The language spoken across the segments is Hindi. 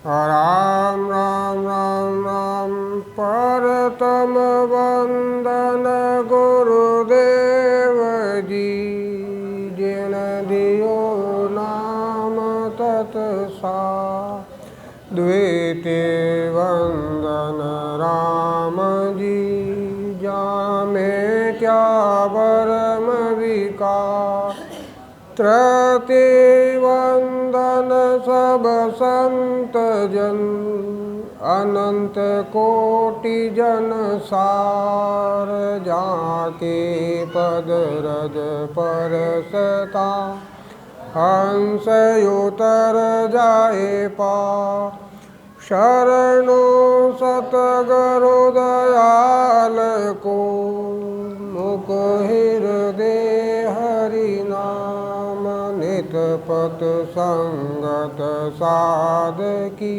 राम राम राम राम परतम वंदन गुरुदेव जी जिन दियो नाम तत्सा द्वितीय वंदन राम जी जामे क्या परम विकार तृतीय वंदन सब संत जन अनंत कोटि जन सार जाके पद रज परसता हंस उतर जाए पा शरणो सतगुरु दयाल को मुख हृदय हरि नाम नित पत संगत साधकी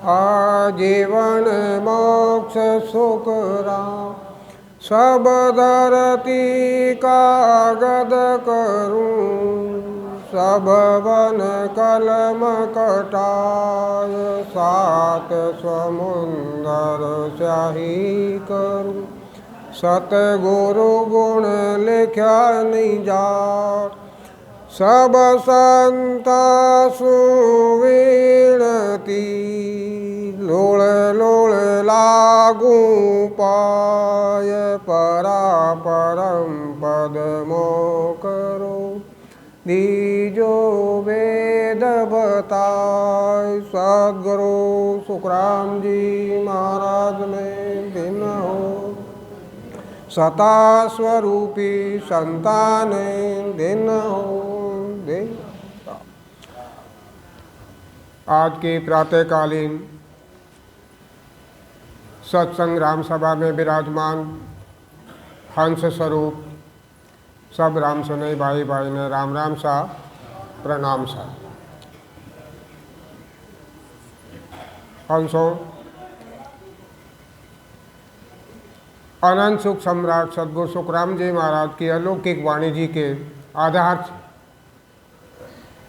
आजीवन मोक्ष सुख राम सब धरती कागद करूं सब वन कलम कटाय सात समुंदर स्याही करूं सतगुरु गुण लिख्या निजा सब संता सुविणती लोल लोल लागू पाय परा परम पद मो करो दीजो वेद बताय सद्गुरु सुखराम जी महाराज में दिन हो सता स्वरूपी संतान दिन हो दिन। आज की प्रातःकालीन सत्संग राम सभा में विराजमान हंस स्वरूप सब राम सुने भाई भाई ने राम राम सा प्रणाम सा। हंसों अनंत सुख सम्राट सद्गुरु सुखराम जी महाराज की अलौकिक वाणी जी के आधार से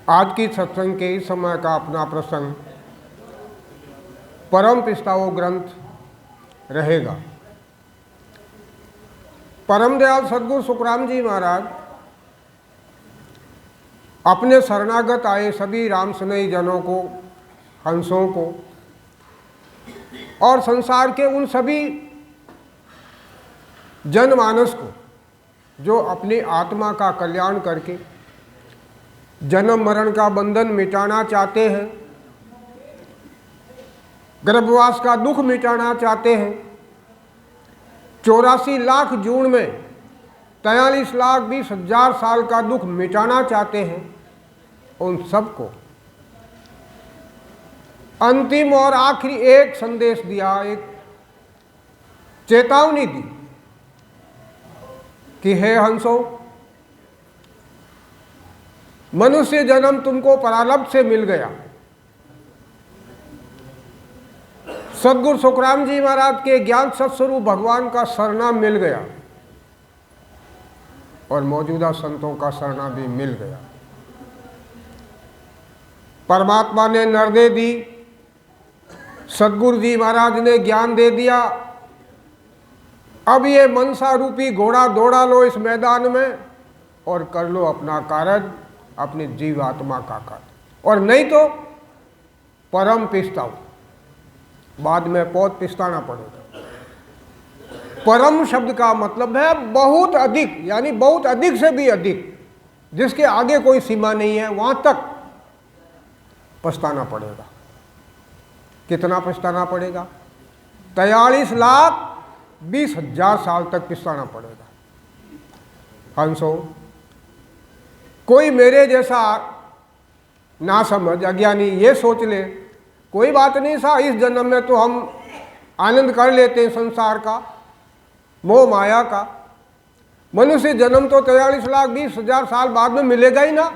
आज की सत्संग के इस समय का अपना प्रसंग परम पिस्ताओ ग्रंथ रहेगा। परम दयाल सद्गुरु सुखराम जी महाराज अपने शरणागत आए सभी राम स्नेही जनों को हंसों को और संसार के उन सभी जनमानस को जो अपनी आत्मा का कल्याण करके जन्म मरण का बंधन मिटाना चाहते हैं गर्भवास का दुख मिटाना चाहते हैं 84 लाख जून में 43,20,000 साल का दुख मिटाना चाहते हैं उन सबको अंतिम और आखिरी एक संदेश दिया एक चेतावनी दी कि हे हंसों मनुष्य जन्म तुमको प्रारब्ध से मिल गया। सद्गुरु सुखराम जी महाराज के ज्ञान सत्स्वरूप भगवान का शरणा मिल गया और मौजूदा संतों का शरणा भी मिल गया। परमात्मा ने नरदे दी सद्गुरु जी महाराज ने ज्ञान दे दिया। अब ये मनसा रूपी घोड़ा दौड़ा लो इस मैदान में और कर लो अपना कार्य अपनी जीव आत्मा का कार्य और नहीं तो परम पिस्ताओ बाद में बहुत पिस्ताना पड़ेगा। परम शब्द का मतलब है बहुत अधिक यानी बहुत अधिक से भी अधिक जिसके आगे कोई सीमा नहीं है वहां तक पछताना पड़ेगा। कितना पछताना पड़ेगा 43,20,000 साल तक पछताना पड़ेगा। हंसो कोई मेरे जैसा ना समझ अज्ञानी ये सोच ले कोई बात नहीं सा इस जन्म में तो हम आनंद कर लेते हैं संसार का मोह माया का मनुष्य जन्म तो 43,20,000 साल बाद में मिलेगा ही ना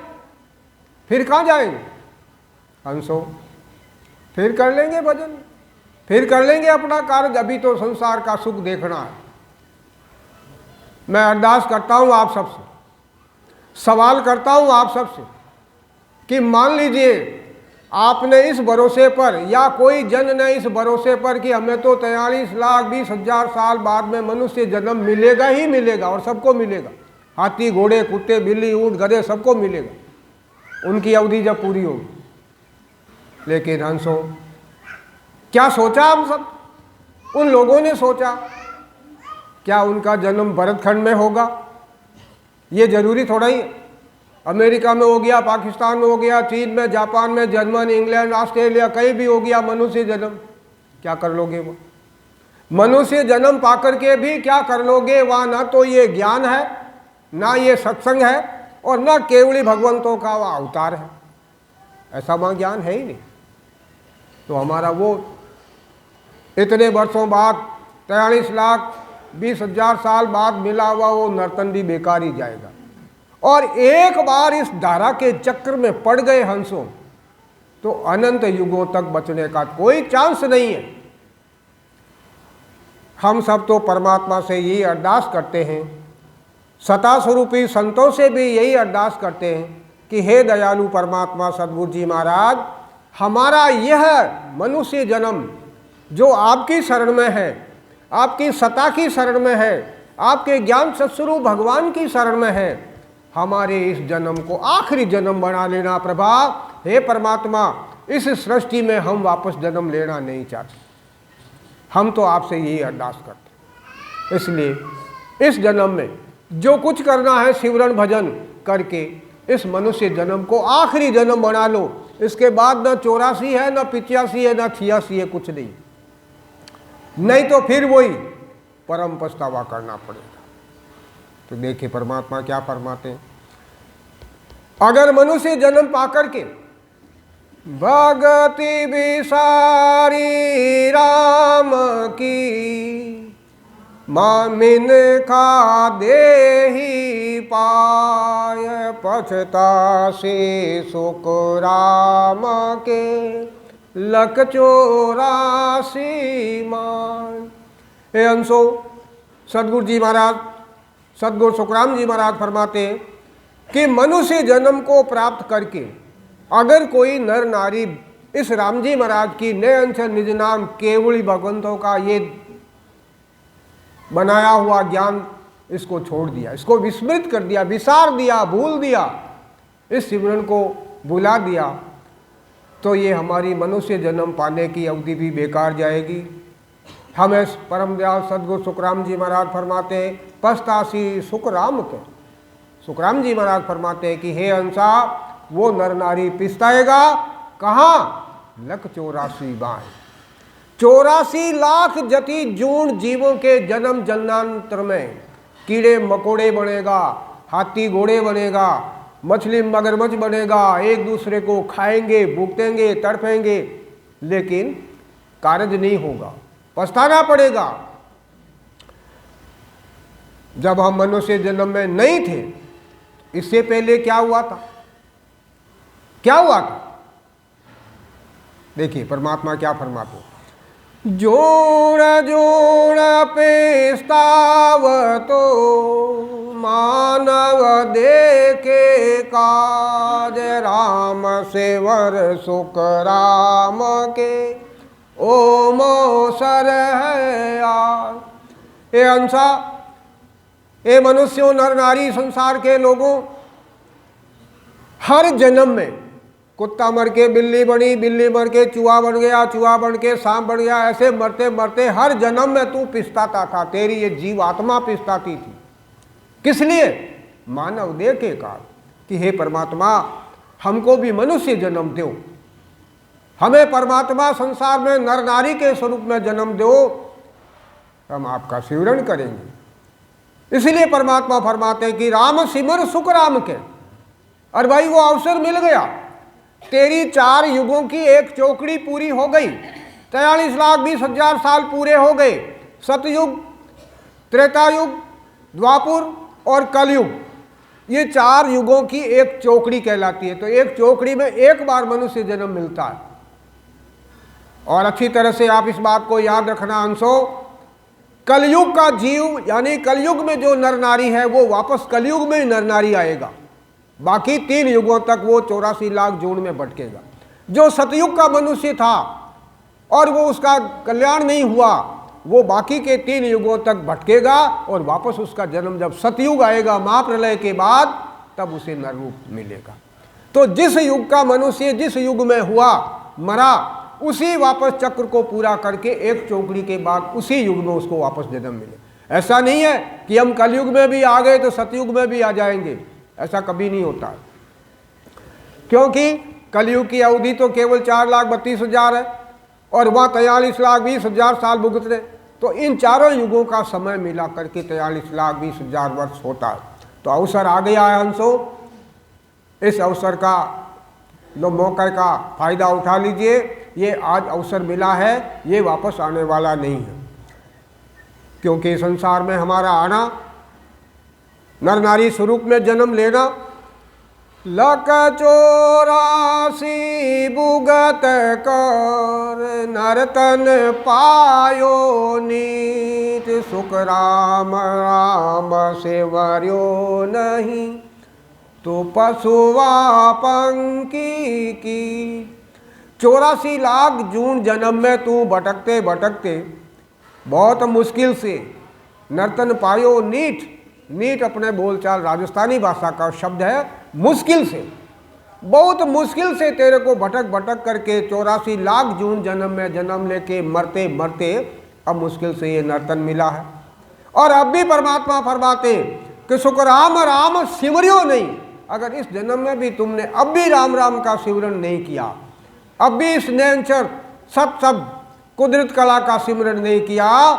फिर कहाँ जाएंगे। हंसो फिर कर लेंगे भजन फिर कर लेंगे अपना कार्य अभी तो संसार का सुख देखना है। मैं अरदास करता हूँ आप सबसे सवाल करता हूँ आप सबसे कि मान लीजिए आपने इस भरोसे पर या कोई जन ने इस भरोसे पर कि हमें तो 43,20,000 साल बाद में मनुष्य जन्म मिलेगा ही मिलेगा और सबको मिलेगा, हाथी घोड़े कुत्ते बिल्ली ऊंट गधे सबको मिलेगा उनकी अवधि जब पूरी होगी। लेकिन हंसो, क्या सोचा हम सब? उन लोगों ने सोचा क्या उनका जन्म भरतखंड में होगा? ये जरूरी थोड़ा ही है। अमेरिका में हो गया, पाकिस्तान में हो गया, चीन में, जापान में, जर्मनी, इंग्लैंड, ऑस्ट्रेलिया, कहीं भी हो गया मनुष्य जन्म, क्या कर लोगे? वो मनुष्य जन्म पाकर के भी क्या कर लोगे? वहाँ ना तो ये ज्ञान है, ना ये सत्संग है, और ना केवली भगवंतों का वह अवतार है। ऐसा वहाँ ज्ञान है ही नहीं। तो हमारा वो इतने वर्षों बाद 43,20,000 साल बाद मिला हुआ वो नर्तन भी बेकार ही जाएगा। और एक बार इस धारा के चक्र में पड़ गए हंसों तो अनंत युगों तक बचने का कोई चांस नहीं है। हम सब तो परमात्मा से यही अरदास करते हैं, सता स्वरूपी संतों से भी यही अरदास करते हैं कि हे दयालु परमात्मा सद्गुरु जी महाराज, हमारा यह मनुष्य जन्म जो आपकी शरण में है, आपकी सता की शरण में है, आपके ज्ञान सत्स्वरूप भगवान की शरण में है, हमारे इस जन्म को आखिरी जन्म बना लेना प्रभा। हे परमात्मा, इस सृष्टि में हम वापस जन्म लेना नहीं चाहते। हम तो आपसे यही अरदास करते। इसलिए इस जन्म में जो कुछ करना है सिमरन भजन करके इस मनुष्य जन्म को आखिरी जन्म बना लो। इसके बाद न 84 है, न 85 है, न 86 है, कुछ नहीं। नहीं तो फिर वही परम पछतावा करना पड़ेगा। तो देखिए परमात्मा क्या फरमाते हैं, अगर मनुष्य जन्म पाकर के भगति विसारी राम की, मामिन का देही पाय पछतासी सुख राम के लख 84 मान। हे अंशो, सदगुरु जी महाराज, सदगुरु सुखराम जी महाराज फरमाते हैं कि मनुष्य जन्म को प्राप्त करके अगर कोई नर नारी इस राम जी महाराज की नयन से निज नाम केवली भगवंतों का ये बनाया हुआ ज्ञान इसको छोड़ दिया, इसको विस्मृत कर दिया, विसार दिया, भूल दिया, इस सिमरन को भुला दिया, तो ये हमारी मनुष्य जन्म पाने की अवधि भी बेकार जाएगी। हमें परम दयाल सदगुरु सुखराम जी महाराज फरमाते हैं पछतासी सुख राम के। सुखराम जी महाराज फरमाते हैं कि हे हंसा, वो नर नारी पिछताएगा कहाँ? लख 84 बार, 84 लाख जति जून जीवों के जन्म जन्मांतर में कीड़े मकोड़े बनेगा, हाथी घोड़े बनेगा, मछली मगरमच्छ बनेगा, एक दूसरे को खाएंगे, भूखेंगे, तड़पेंगे, लेकिन कार्य नहीं होगा, पछताना पड़ेगा। जब हम मनुष्य जन्म में नहीं थे, इससे पहले क्या हुआ था? क्या हुआ था? देखिए परमात्मा क्या फरमाते, जोड़ जोड़ पेस्ताव तो मानव देखे काज, राम सेवर सुख राम के ओम सर है यार। हे अंसा, हे मनुष्यों, नर नारी, संसार के लोगों, हर जन्म में कुत्ता मर के बिल्ली बनी, बिल्ली मर के चूहा बन गया, चूहा बन के सांप बन गया, ऐसे मरते मरते हर जन्म में तू पिछताता था, तेरी ये जीव आत्मा पिछताती थी। किस लिए? मानव देह के काल कि हे परमात्मा, हमको भी मनुष्य जन्म दो, हमें परमात्मा संसार में नर नारी के स्वरूप में जन्म दो, हम आपका सिमरन करेंगे। इसलिए परमात्मा फरमाते हैं कि राम सिमर सुख राम के। और भाई वो अवसर मिल गया, तेरी 4 युगों की एक चौकड़ी पूरी हो गई, 43,20,000 साल पूरे हो गए। सतयुग, त्रेता युग, द्वापुर और कलयुग, ये 4 युगों की एक चौकड़ी कहलाती है। तो एक चौकड़ी में एक बार मनुष्य जन्म मिलता है। और अच्छी तरह से आप इस बात को याद रखना अंशो, कलयुग का जीव यानी कलयुग में जो नर नारी है वो वापस कलयुग में ही नर नारी आएगा, बाकी 3 युगों तक वो 84 लाख जून में भटकेगा। जो सतयुग का मनुष्य था और वो उसका कल्याण नहीं हुआ, वो बाकी के 3 युगों तक भटकेगा और वापस उसका जन्म जब सतयुग आएगा महाप्रलय के बाद, तब उसे नर रूप मिलेगा। तो जिस युग का मनुष्य जिस युग में हुआ मरा, उसी वापस चक्र को पूरा करके एक चौकड़ी के बाद उसी युग में उसको वापस जन्म मिले। ऐसा नहीं है कि हम कलयुग में भी आ गए तो सतयुग में भी आ जाएंगे, ऐसा कभी नहीं होता है। क्योंकि कलयुग की अवधि तो केवल 4,32,000 है और वह 43,20,000 साल भुगत रहे, तो इन चारों युगों का समय मिला करके 43,20,000 वर्ष होता है। तो अवसर आ गया है हंसों, इस अवसर का लो मौके का फायदा उठा लीजिए। ये आज अवसर मिला है, ये वापस आने वाला नहीं है, क्योंकि संसार में हमारा आना, नर नारी स्वरूप में जन्म लेना, 184 भुगत कर नरतन पायो नीत, सुख राम राम से वर्यो नहीं, तो पशुआ पंकी की। 84 लाख जून जन्म में तू भटकते भटकते बहुत मुश्किल से नर्तन पायो नीट, नीट अपने बोलचाल राजस्थानी भाषा का शब्द है, मुश्किल से, बहुत मुश्किल से तेरे को भटक भटक करके 84 लाख जून जन्म में जन्म लेके मरते मरते अब मुश्किल से ये नर्तन मिला है। और अब भी परमात्मा फरमाते कि सुख राम राम सिमरियो नहीं। अगर इस जन्म में भी तुमने अब भी राम राम का सिमरन नहीं किया, अब भी इस नैनचर सब कुदरत कला का सिमरन नहीं किया,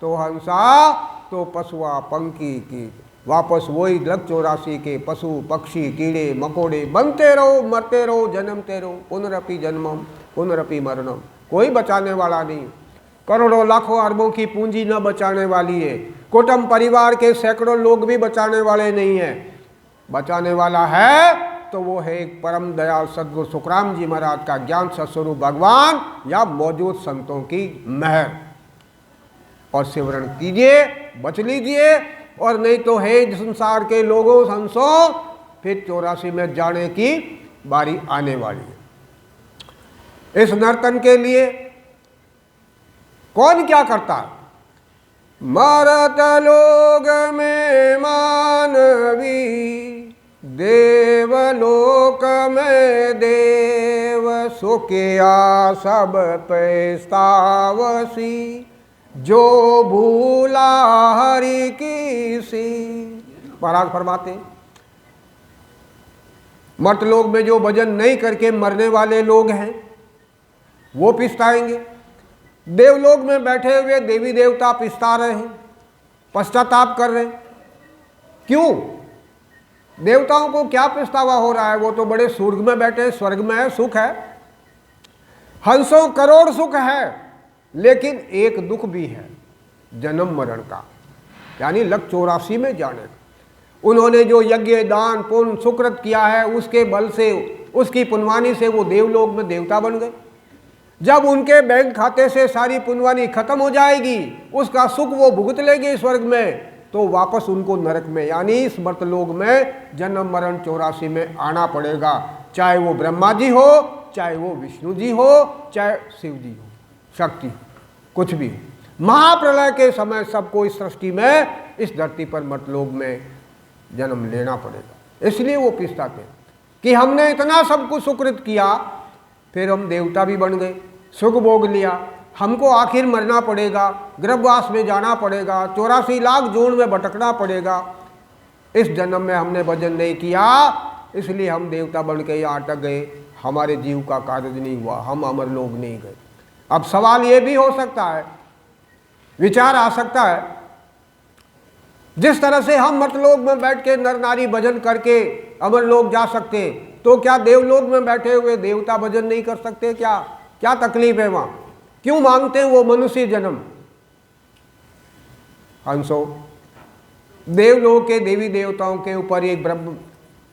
तो हंसा तो पशुआ पंकी की, वापस वही 184 के पशु पक्षी कीड़े मकोड़े बनते रहो, मरते रहो, जन्मते रहो, पुनरपि जन्मम पुनरपि मरणम। कोई बचाने वाला नहीं, करोड़ों लाखों अरबों की पूंजी न बचाने वाली है, कुटुंब परिवार के सैकड़ों लोग भी बचाने वाले नहीं है। बचाने वाला है तो वो है एक परम दयाल सदगुरु सुखराम जी महाराज का ज्ञान सत्स्वरूप भगवान या मौजूद संतों की महर। और सिमरण कीजिए, बच लीजिए, और नहीं तो है संसार के लोगों हंसों, फिर 84 में जाने की बारी आने वाली है। इस नर्तन के लिए कौन क्या करता है? मरत लोग में मानवी, देवलोक में देव, सुखिया सब पैस्तावसी, जो भूला हरि की सी। महाराज फरमाते मर्त लोग में जो भजन नहीं करके मरने वाले लोग हैं वो पिछताएंगे, देवलोक में बैठे हुए देवी देवता पिछता रहे हैं, पश्चाताप कर रहे हैं। क्यों? देवताओं को क्या पछतावा हो रहा है? वो तो बड़े स्वर्ग में बैठे, स्वर्ग में है, सुख है, हंसों करोड़ सुख है, लेकिन एक दुख भी है, जन्म मरण का, यानी 184 में जाने का। उन्होंने जो यज्ञ दान पुण्य सुकृत किया है, उसके बल से, उसकी पुण्यवानी से वो देवलोक में देवता बन गए। जब उनके बैंक खाते से सारी पुण्यवानी खत्म हो जाएगी, उसका सुख वो भुगत लेंगे स्वर्ग में, तो वापस उनको नरक में यानी इस मर्तलोक में जन्म मरण 84 में आना पड़ेगा। चाहे वो ब्रह्मा जी हो, चाहे वो विष्णु जी हो, चाहे शिव जी हो, शक्ति, कुछ भी। महाप्रलय के समय सबको इस सृष्टि में, इस धरती पर मर्तलोक में जन्म लेना पड़ेगा। इसलिए वो पिछताते कि हमने इतना सब कुछ सुकृत किया, फिर हम देवता भी बन गए, सुख भोग लिया, हमको आखिर मरना पड़ेगा, गर्भवास में जाना पड़ेगा, 84 लाख जोन में भटकना पड़ेगा। इस जन्म में हमने भजन नहीं किया, इसलिए हम देवता बन के यहाँ अटक गए, हमारे जीव का कार्य नहीं हुआ, हम अमर लोग नहीं गए। अब सवाल ये भी हो सकता है, विचार आ सकता है, जिस तरह से हम मर्तलोक में बैठ के नर नारी भजन करके अमर लोग जा सकते, तो क्या देवलोक में बैठे हुए देवता भजन नहीं कर सकते? क्या तकलीफ है वहाँ? क्यों मांगते हैं वो मनुष्य जन्म? हंसो, देवलोक के देवी देवताओं के ऊपर एक ब्रह्म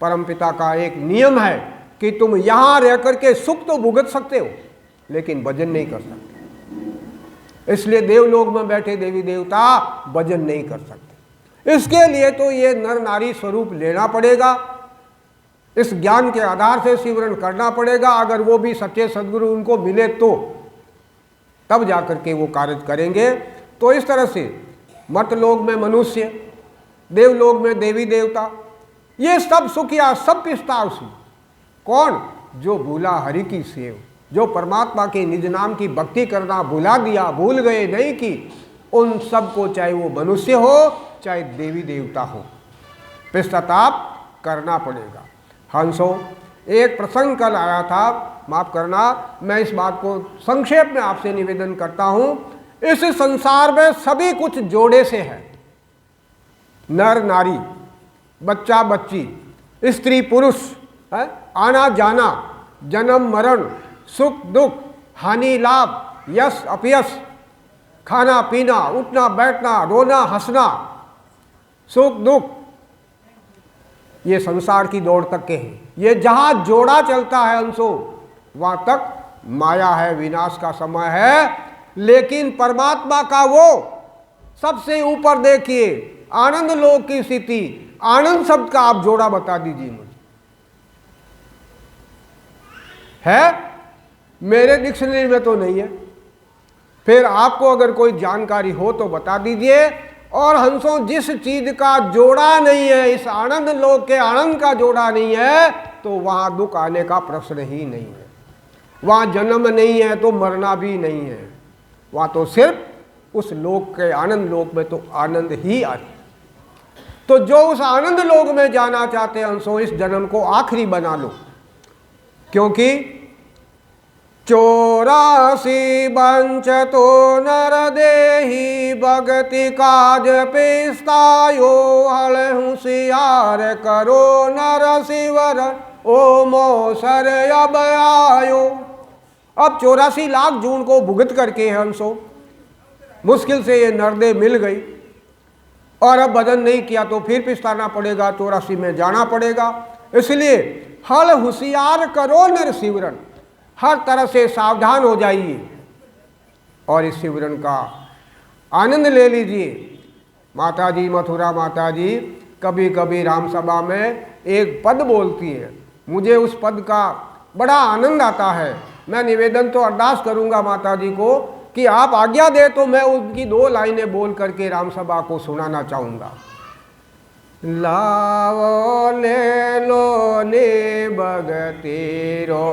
परमपिता का एक नियम है कि तुम यहां रह करके सुख तो भुगत सकते हो, लेकिन भजन नहीं कर सकते। इसलिए देवलोक में बैठे देवी देवता भजन नहीं कर सकते। इसके लिए तो ये नर नारी स्वरूप लेना पड़ेगा, इस ज्ञान के आधार से सिमरन करना पड़ेगा। अगर वो भी सच्चे सद्गुरु उनको मिले तो तब जाकर के वो कार्य करेंगे। तो इस तरह से मर्तलोक में मनुष्य, देवलोक में देवी देवता, ये सब सुख या सब पिसता उसी। कौन? जो भूला हरि की सेव, जो परमात्मा के निज नाम की भक्ति करना भुला दिया, भूल गए नहीं की, उन सब को चाहे वो मनुष्य हो चाहे देवी देवता हो, पश्चाताप करना पड़ेगा। हंसो, एक प्रसंग कल आया था, माफ करना, मैं इस बात को संक्षेप में आपसे निवेदन करता हूं। इस संसार में सभी कुछ जोड़े से है। नर नारी, बच्चा बच्ची, स्त्री पुरुष, है? आना जाना, जन्म मरण, सुख दुख, हानि लाभ, यश अपयश, खाना पीना, उठना बैठना, रोना हंसना, सुख दुख, ये संसार की दौड़ तक के हैं। ये जहां जोड़ा चलता है अंशो, वहां तक माया है, विनाश का समय है। लेकिन परमात्मा का वो सबसे ऊपर देखिए, आनंद लोक की स्थिति, आनंद शब्द का आप जोड़ा बता दीजिए मुझे। है? मेरे डिक्शनरी में तो नहीं है। फिर आपको अगर कोई जानकारी हो तो बता दीजिए। और हंसों, जिस चीज का जोड़ा नहीं है, इस आनंद लोक के आनंद का जोड़ा नहीं है, तो वहां दुख आने का प्रश्न ही नहीं है। वहां जन्म नहीं है तो मरना भी नहीं है। वहां तो सिर्फ उस लोक के आनंद लोक में तो आनंद ही आता। तो जो उस आनंद लोक में जाना चाहते हैं हंसों, इस जन्म को आखिरी बना लो। क्योंकि 84 बंच तो नर देही भगति काज पेस्तायो, हल होशियार करो नर शिवर ओ मोसर अब आयो। अब 84 लाख जून को भुगत करके हंसो मुश्किल से ये नरदेह मिल गई, और अब बदन नहीं किया तो फिर पिछताना पड़ेगा, 84 में जाना पड़ेगा। इसलिए हल होशियार करो नर शिवरण, हर तरह से सावधान हो जाइए और इस शिवरण का आनंद ले लीजिए। माताजी, मथुरा माताजी कभी कभी राम सभा में एक पद बोलती है, मुझे उस पद का बड़ा आनंद आता है। मैं निवेदन तो अरदास करूंगा माताजी को कि आप आज्ञा दे तो मैं उनकी 2 लाइनें बोल करके राम सभा को सुनाना चाहूँगा। लावो ले लो ने भगतीरो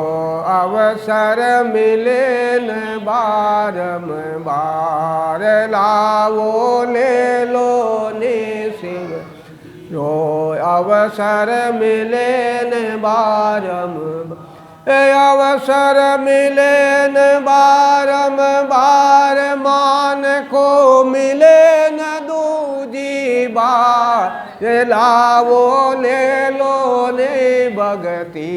अवसर मिले न बारंबार, लावो ले लो ने शिव रो अवसर मिले न बारंबार, अवसर मिले न बारंबार, मान को मिले न दूजी बार, लावो ले लो ने भगती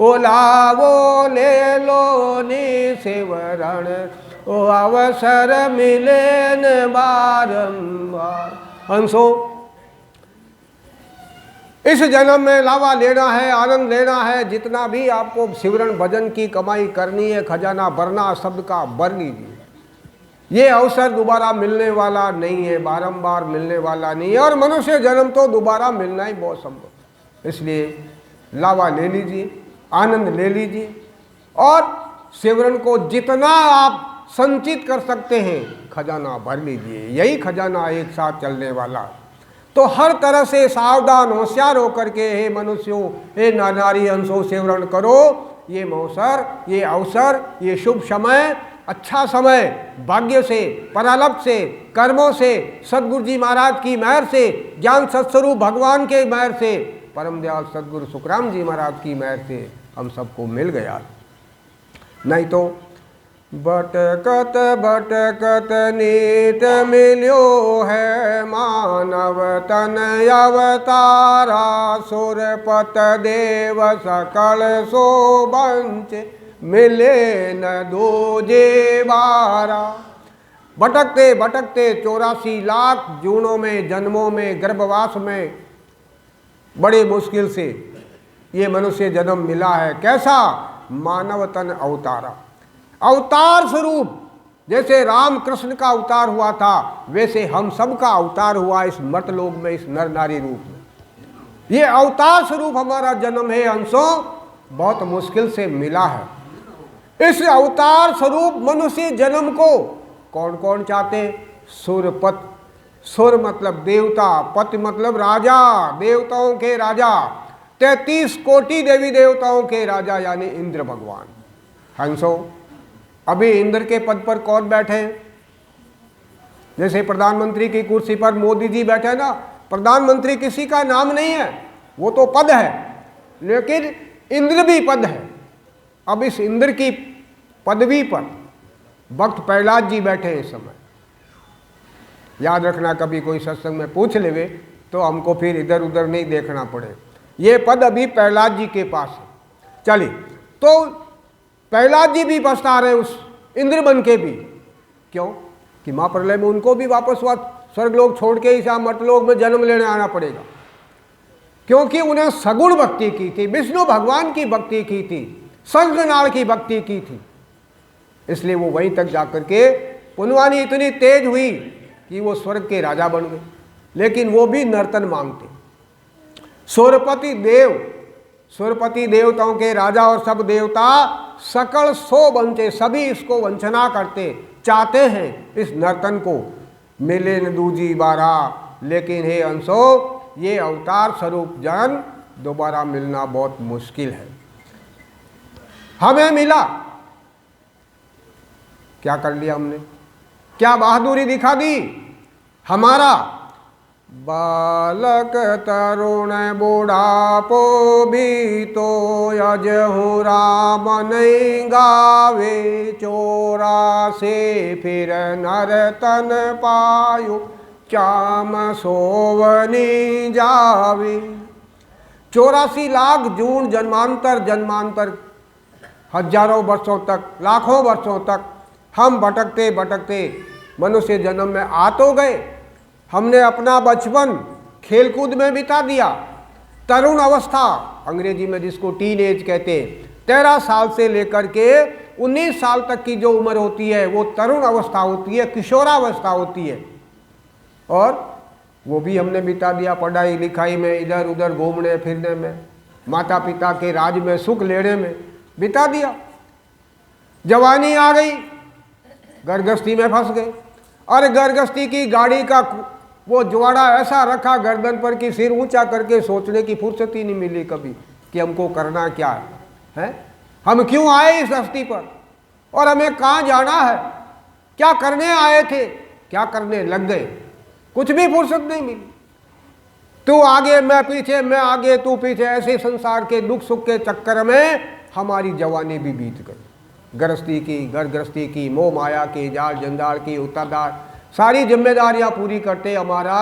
ओ लावो ले लो ने शिवरण ओ अवसर मिले न बारंबार। हंसो, इस जन्म में लावा लेना है, आनंद लेना है। जितना भी आपको शिवरण भजन की कमाई करनी है, खजाना भरना शब्द का भर लीजिए। ये अवसर दोबारा मिलने वाला नहीं है, बारंबार मिलने वाला नहीं है, और मनुष्य जन्म तो दोबारा मिलना ही बहुत संभव। इसलिए लावा ले लीजिए, आनंद ले लीजिए, और शिवरण को जितना आप संचित कर सकते हैं खजाना भर लीजिए। यही खजाना एक साथ चलने वाला। तो हर तरह से सावधान होशियार होकर के हे मनुष्यों, हे नारी अंशों शिवरण करो। ये मौसर, ये अवसर, ये शुभ समय, अच्छा समय, भाग्य से, परालभ से, कर्मों से, सदगुरु जी महाराज की मेहर से, ज्ञान सत्स्वरूप भगवान के मेहर से, परम दयाल सदगुरु सुखराम जी महाराज की मेहर से हम सबको मिल गया। नहीं तो भटकत भटकत नीत मिल्यो है, मानव तन अवतारा, सुरपत देव सकल सो बंच, मिले न दूजे बारा। भटकते भटकते 84 लाख जूनों में, जन्मों में, गर्भवास में बड़ी मुश्किल से ये मनुष्य जन्म मिला है। कैसा? मानव तन अवतारा, अवतार स्वरूप। जैसे राम कृष्ण का अवतार हुआ था, वैसे हम सब का अवतार हुआ इस मर्तलोक में, इस नर नारी रूप में। ये अवतार स्वरूप हमारा जन्म है अंशों, बहुत मुश्किल से मिला है। इस अवतार स्वरूप मनुष्य जन्म को कौन कौन चाहते? सुरपत। सुर मतलब देवता, पत मतलब राजा, देवताओं के राजा, 33 कोटि देवी देवताओं के राजा यानी इंद्र भगवान। हंसो, अभी इंद्र के पद पर कौन बैठे हैं? जैसे प्रधानमंत्री की कुर्सी पर मोदी जी बैठे ना, प्रधानमंत्री किसी का नाम नहीं है, वो तो पद है, लेकिन इंद्र भी पद है। अब इस इंद्र की पदवी पर भक्त प्रहलाद जी बैठे हैं इस समय। याद रखना, कभी कोई सत्संग में पूछ लेवे तो हमको फिर इधर उधर नहीं देखना पड़े। ये पद अभी प्रहलाद जी के पास है। चलिए, तो प्रहलाद जी भी पछता रहे उस इंद्र बन के भी। क्यों? कि महाप्रलय में उनको भी वापस स्वर्गलोक छोड़ के इस मर्तलोक में जन्म लेने आना पड़ेगा, क्योंकि उन्हें सगुण भक्ति की थी, विष्णु भगवान की भक्ति की थी, शंखनाद की भक्ति की थी। इसलिए वो वहीं तक जाकर के पुनवानी इतनी तेज हुई कि वो स्वर्ग के राजा बन गए, लेकिन वो भी नर्तन मांगते। सुरपति देव, सुरपति देवताओं के राजा और सब देवता सकल सो बनते, सभी इसको वंचना करते, चाहते हैं इस नर्तन को मिले न दूजी बारा। लेकिन हे अंशो, ये अवतार स्वरूप जन दोबारा मिलना बहुत मुश्किल है। हमें मिला, क्या कर लिया हमने? क्या बहादुरी दिखा दी? हमारा बालक तरुण बुढ़ापो भी तो यजहु राम नहीं गावे, चोरा से फिर नरतन पायो, चाम सोवनी जावे। 84 लाख जून जन्मांतर जन्मांतर, हजारों वर्षों तक, लाखों वर्षों तक हम भटकते भटकते मनुष्य जन्म में आ तो गए। हमने अपना बचपन खेलकूद में बिता दिया। तरुण अवस्था, अंग्रेजी में जिसको टीन एज कहते हैं, 13 साल से लेकर के 19 साल तक की जो उम्र होती है वो तरुण अवस्था होती है, किशोरावस्था होती है। और वो भी हमने बिता दिया पढ़ाई लिखाई में, इधर उधर घूमने फिरने में, माता पिता के राज में सुख लेने में बिता दिया। जवानी आ गई, गर्गस्ती में फंस गए। और गर्गस्ती की गाड़ी का वो जुआड़ा ऐसा रखा गर्दन पर कि सिर ऊंचा करके सोचने की फुर्सत ही नहीं मिली कभी कि हमको करना क्या है, हम क्यों आए इस धरती पर और हमें कहाँ जाना है, क्या करने आए थे, क्या करने लग गए, कुछ भी फुर्सत नहीं मिली। तू आगे मैं पीछे, मैं आगे तू पीछे, ऐसे संसार के दुख सुख के चक्कर में हमारी जवानी भी बीत गई। गृहस्थी की, घर गृहस्थी की, मोह माया की, जाल जंजाल की, उत्तरदार सारी जिम्मेदारियां पूरी करते हमारा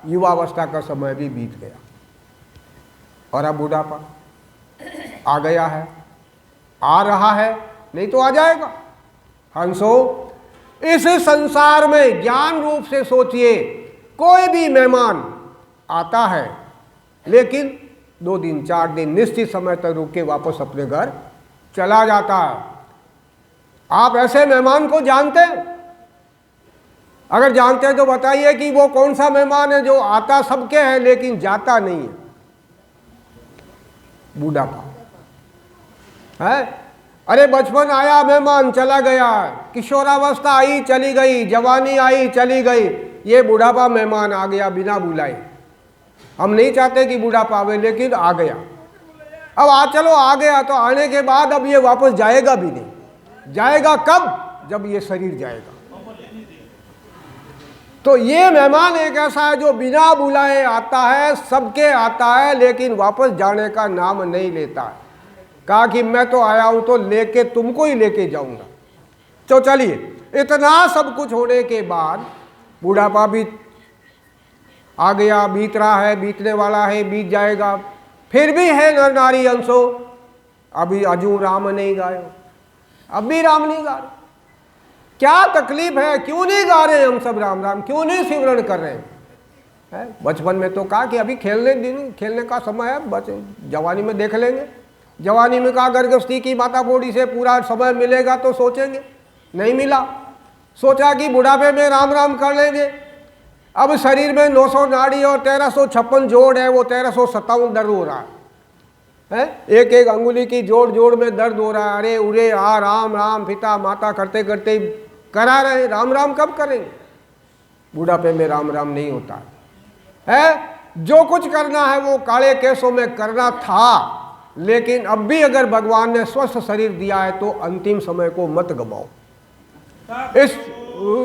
युवावस्था का समय भी बीत गया। और अब बुढ़ापा आ गया है, आ रहा है, नहीं तो आ जाएगा। हंसो, इस संसार में ज्ञान रूप से सोचिए, कोई भी मेहमान आता है लेकिन 2 दिन 4 दिन निश्चित समय तक रुक के वापस अपने घर चला जाता है। आप ऐसे मेहमान को जानते हैं? अगर जानते हैं तो बताइए कि वो कौन सा मेहमान है जो आता सबके है लेकिन जाता नहीं है? बुढ़ापा है। अरे बचपन आया, मेहमान चला गया, किशोरावस्था आई चली गई, जवानी आई चली गई, ये बुढ़ापा मेहमान आ गया बिना बुलाए। हम नहीं चाहते कि बुढ़ापा आवे लेकिन आ गया। अब चलो आ गया तो आने के बाद अब ये वापस जाएगा भी नहीं। जाएगा कब? जब ये शरीर जाएगा। तो ये मेहमान एक ऐसा है जो बिना बुलाए आता है, सबके आता है, लेकिन वापस जाने का नाम नहीं लेता है। कहा कि मैं तो आया हूं तो लेके तुमको ही लेके जाऊंगा। तो चलिए, इतना सब कुछ होने के बाद बुढ़ापा भी आ गया, बीत रहा है, बीतने वाला है, बीत जाएगा। फिर भी है नर नारी अंशो, अभी अजू राम नहीं गायो, अब भी राम नहीं गा रहे। क्या तकलीफ है? क्यों नहीं गा रहे हम सब राम राम, क्यों नहीं सिमरण कर रहे हैं? बचपन में तो कहा कि अभी खेलने का समय है, जवानी में देख लेंगे। जवानी में कहा गर्भस्थी की माता बूढ़ी से पूरा समय मिलेगा तो सोचेंगे, नहीं मिला। सोचा कि बुढ़ापे में राम राम कर लेंगे, अब शरीर में 900 नाड़ी और 1356 जोड़ है, वो 1357 दर्द हो रहा है। एक एक अंगुली की जोड़ जोड़ में दर्द हो रहा है। अरे उरे आ राम राम पिता माता करते करते करा रहे, राम राम कब करेंगे? बुढ़ापे में राम राम नहीं होता है। जो कुछ करना है वो काले केसों में करना था, लेकिन अब भी अगर भगवान ने स्वस्थ शरीर दिया है तो अंतिम समय को मत गवाओ। इस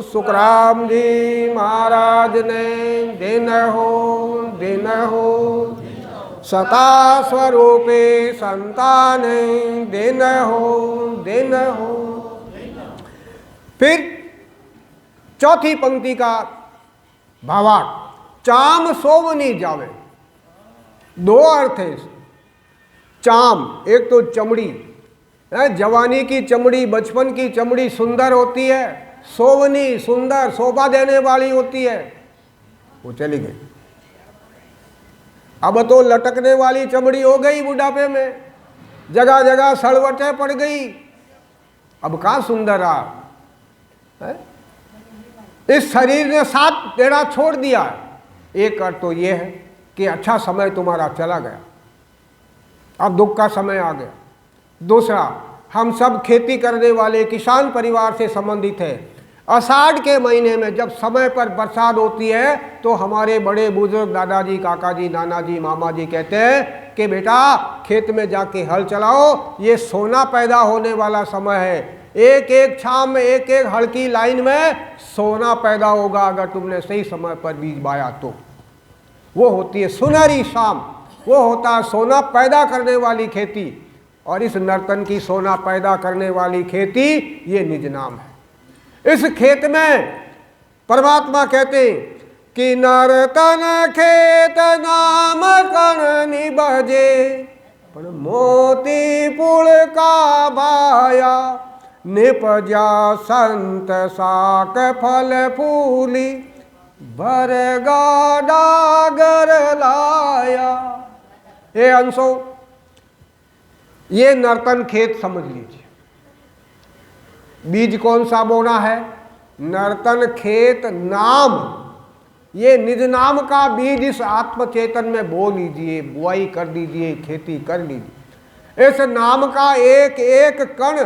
सुखराम जी महाराज ने दिन हो सता स्वरूपे संतान दिन हो। फिर चौथी पंक्ति का भावार्थ, चाम सोवनी जावे। दो अर्थ है। चाम एक तो चमड़ी, जवानी की चमड़ी, बचपन की चमड़ी सुंदर होती है, सोवनी सुंदर शोभा देने वाली होती है, वो चली गई। अब तो लटकने वाली चमड़ी हो गई बुढ़ापे में, जगह जगह सड़वटें पड़ गई, अब कहाँ सुंदर रहा। इस शरीर ने साथ देना छोड़ दिया है। एक अर्थ तो ये है कि अच्छा समय तुम्हारा चला गया, अब दुख का समय आ गया। दूसरा, हम सब खेती करने वाले किसान परिवार से संबंधित है। आषाढ़ के महीने में जब समय पर बरसात होती है तो हमारे बड़े बुजुर्ग दादाजी, काकाजी, नानाजी, मामा जी कहते हैं कि बेटा खेत में जाके हल चलाओ, ये सोना पैदा होने वाला समय है। एक एक छाम में, एक एक हल्की लाइन में सोना पैदा होगा अगर तुमने सही समय पर बीज बाया तो। वो होती है सुनहरी शाम, वो होता है सोना पैदा करने वाली खेती। और इस नर्तन की सोना पैदा करने वाली खेती ये निज नाम है। इस खेत में परमात्मा कहते कि नर्तन खेत नाम कण निबजे, पर मोती पुल का भाया, निपजा संत साक फल फूली, भरगा डागर लाया। हे अंशो, ये नर्तन खेत समझ लीजिए। बीज कौन सा बोना है? नर्तन खेत नाम, ये निज नाम का बीज इस आत्मचेतन में बो लीजिए, बुआई कर दीजिए, खेती कर लीजिए। इस नाम का एक एक कण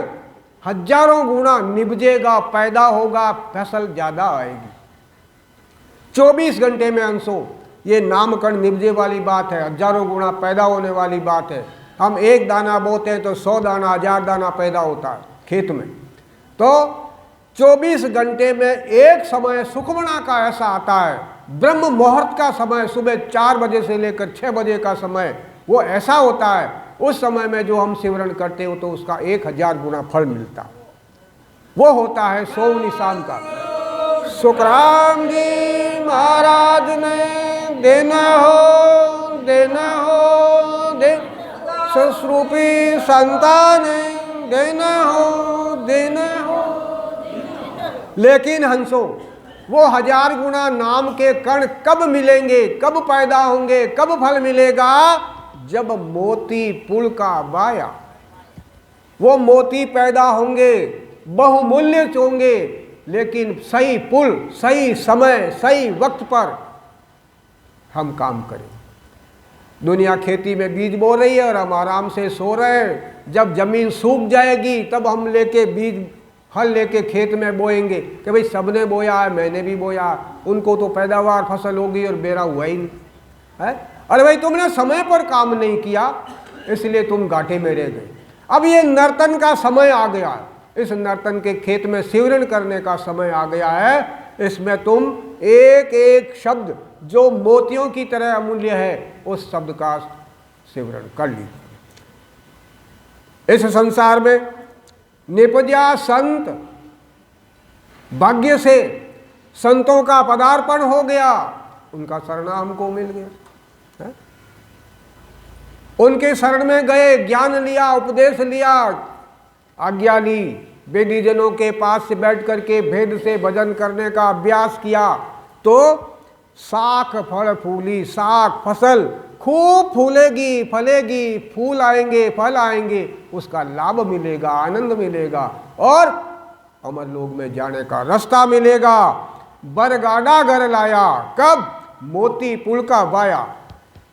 हजारों गुना निबजेगा, पैदा होगा, फसल ज्यादा आएगी। 24 घंटे में अंशों ये नामकरण निबजे वाली बात है, हजारों गुना पैदा होने वाली बात है। हम एक दाना बोते हैं तो 100 दाना, 1000 दाना पैदा होता है खेत में। तो 24 घंटे में एक समय सुखमणा का ऐसा आता है, ब्रह्म मुहूर्त का समय, सुबह 4 बजे से लेकर 6 बजे का समय, वो ऐसा होता है। उस समय में जो हम सिमरन करते हो तो उसका 1000 गुना फल मिलता, वो होता है सोवनी शाम का। सुखराम जी महाराज ने देना हो सस्रूपी संतान देना हो। लेकिन हंसो, वो 1000 गुना नाम के कण कब मिलेंगे, कब पैदा होंगे, कब फल मिलेगा? जब मोती पुल का बाया, वो मोती पैदा होंगे, बहुमूल्य होंगे, लेकिन सही पुल, सही समय, सही वक्त पर हम काम करें। दुनिया खेती में बीज बो रही है और हम आराम से सो रहे हैं। जब जमीन सूख जाएगी तब हम लेके बीज हल लेके खेत में बोएंगे कि भाई सबने बोया है, मैंने भी बोया, उनको तो पैदावार फसल होगी और मेरा हुआ ही नहीं है। अरे भाई तुमने समय पर काम नहीं किया, इसलिए तुम घाटे में रह गए। अब ये नर्तन का समय आ गया है, इस नर्तन के खेत में सिमरन करने का समय आ गया है। इसमें तुम एक एक शब्द जो मोतियों की तरह अमूल्य है, उस शब्द का सिमरन कर लीजिए। इस संसार में निपजा संत, भाग्य से संतों का पदार्पण हो गया, उनका शरण हमको मिल गया है? उनके शरण में गए, ज्ञान लिया, उपदेश लिया, आज्ञा ली, वेदी जनों के पास से बैठ करके भेद से भजन करने का अभ्यास किया, तो साख फल फूली, साख फसल खूब फूलेगी, फलेगी, फूल आएंगे, फल आएंगे, उसका लाभ मिलेगा, आनंद मिलेगा और अमर लोक में जाने का रास्ता मिलेगा। बरगाड़ा घर लाया, कब? मोती पुलका बाया।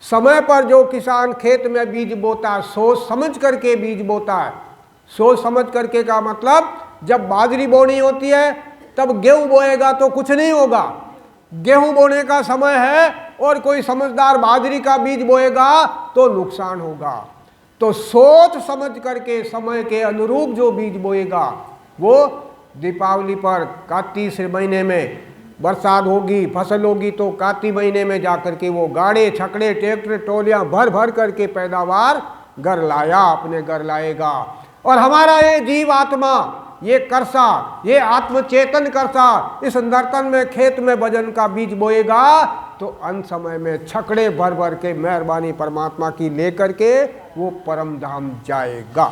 समय पर जो किसान खेत में बीज बोता है, सोच समझ करके बीज बोता है। सोच समझ करके का मतलब, जब बाजरी बोनी होती है तब गेहूं बोएगा तो कुछ नहीं होगा। गेहूं बोने का समय है और कोई समझदार बाजरी का बीज बोएगा तो नुकसान होगा। तो सोच समझ करके समय के अनुरूप जो बीज बोएगा, वो दीपावली पर कार्तिक महीने में बरसात होगी, फसल होगी, तो कार्तिक महीने में जाकर के वो गाड़े छकड़े ट्रैक्टर टोलियां भर भर करके पैदावार घर लाया, अपने घर लाएगा। और हमारा ये जीव आत्मा, ये करसा, ये आत्मचेतन करसा इस नर्तन में खेत में भजन का बीज बोएगा तो अंत समय में छकड़े भर भर के मेहरबानी परमात्मा की लेकर के वो परम धाम जाएगा।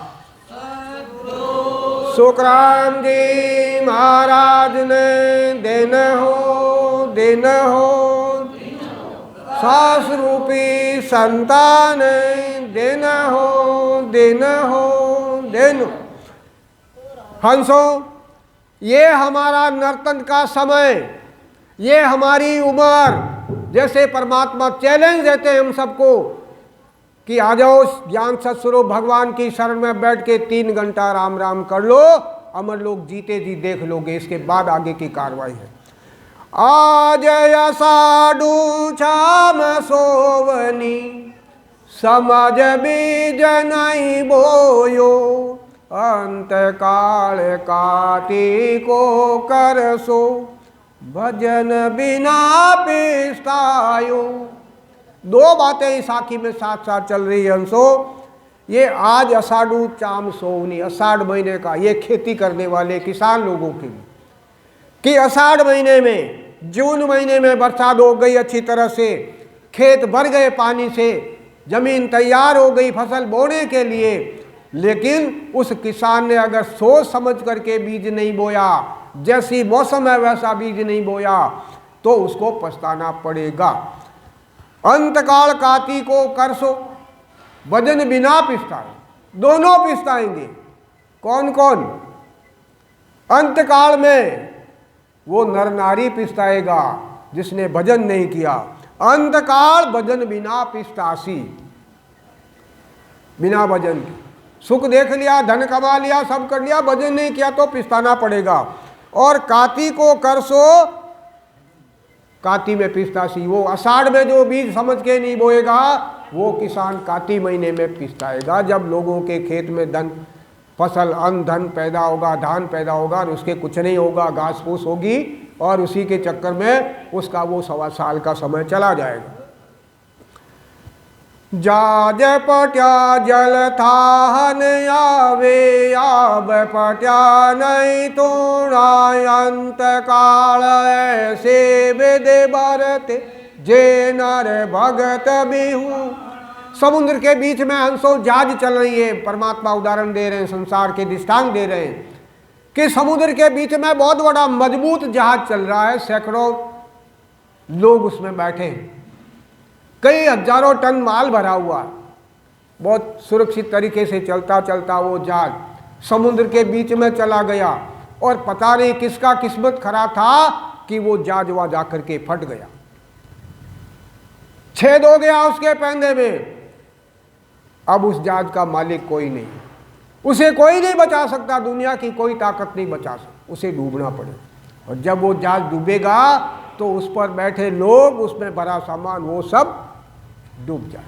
सुखराम जी महाराज ने दिन हो सास रूपी संतान, दिन हो। हंसो, ये हमारा नर्तन का समय, ये हमारी उम्र, जैसे परमात्मा चैलेंज देते हैं हम सबको कि आ जाओ ज्ञान सत्स्वरूप भगवान की शरण में बैठ के 3 घंटा राम राम कर लो, अमर लोग जीते जी देख लोगे, इसके बाद आगे की कार्रवाई है। आज अषाढ़ु छाम सोवनी, समझ बीज नहीं बोयो, अंत काल कार्तिको करसो, भजन बिना पिस्तायो। 2 बातें इस आखी में साथ साथ चल रही है हंसो। ये आज अषाढ़ु चाम सोवनी, अषाढ़ महीने का, ये खेती करने वाले किसान लोगों के लिए, कि अषाढ़ महीने में, जून महीने में बरसात हो गई अच्छी तरह से, खेत भर गए पानी से, जमीन तैयार हो गई फसल बोने के लिए, लेकिन उस किसान ने अगर सोच समझ करके बीज नहीं बोया, जैसी मौसम है वैसा बीज नहीं बोया, तो उसको पछताना पड़ेगा। अंतकाल कार्तिको करसो, भजन बिना पिस्ताए, दोनों पिस्ताएंगे। कौन कौन? अंतकाल में वो नर नारी पिस्ताएगा जिसने भजन नहीं किया। अंतकाल भजन बिना पिस्तासी, बिना भजन के सुख देख लिया, धन कमा लिया, सब कर लिया, भजन नहीं किया तो पिस्ताना पड़ेगा। और कार्तिको करसो, कार्तिक में पिस्तासी, वो अषाढ़ में जो बीज समझ के नहीं बोएगा वो किसान कार्तिक महीने में पिस्ताएगा, जब लोगों के खेत में धन फसल अन्न धन पैदा होगा, धान पैदा होगा और उसके कुछ नहीं होगा, घास फूस होगी और उसी के चक्कर में उसका वो 1.25 साल का समय चला जाएगा। जाज पट्या जल थाहन आवे, आब पट्या नहीं तोड़ा, अंत काल ऐसे वेद बरते, जे नर भगत बिहू। समुद्र के बीच में हंसो जहाज चल रही है, परमात्मा उदाहरण दे रहे हैं, संसार के दृष्टांत दे रहे हैं कि समुद्र के बीच में बहुत बड़ा मजबूत जहाज चल रहा है, सैकड़ों लोग उसमें बैठे हैं, कई हजारों टन माल भरा हुआ है, बहुत सुरक्षित तरीके से चलता चलता वो जहाज समुद्र के बीच में चला गया और पता नहीं किसका किस्मत खराब था कि वो जहाज वहां जाकर के फट गया, छेद हो गया उसके पैंदे में। अब उस जहाज का मालिक कोई नहीं, उसे कोई नहीं बचा सकता, दुनिया की कोई ताकत नहीं बचा सकती, उसे डूबना पड़ेगा। और जब वो जहाज डूबेगा तो उस पर बैठे लोग, उसमें भरा सामान, वो सब डूब जाए।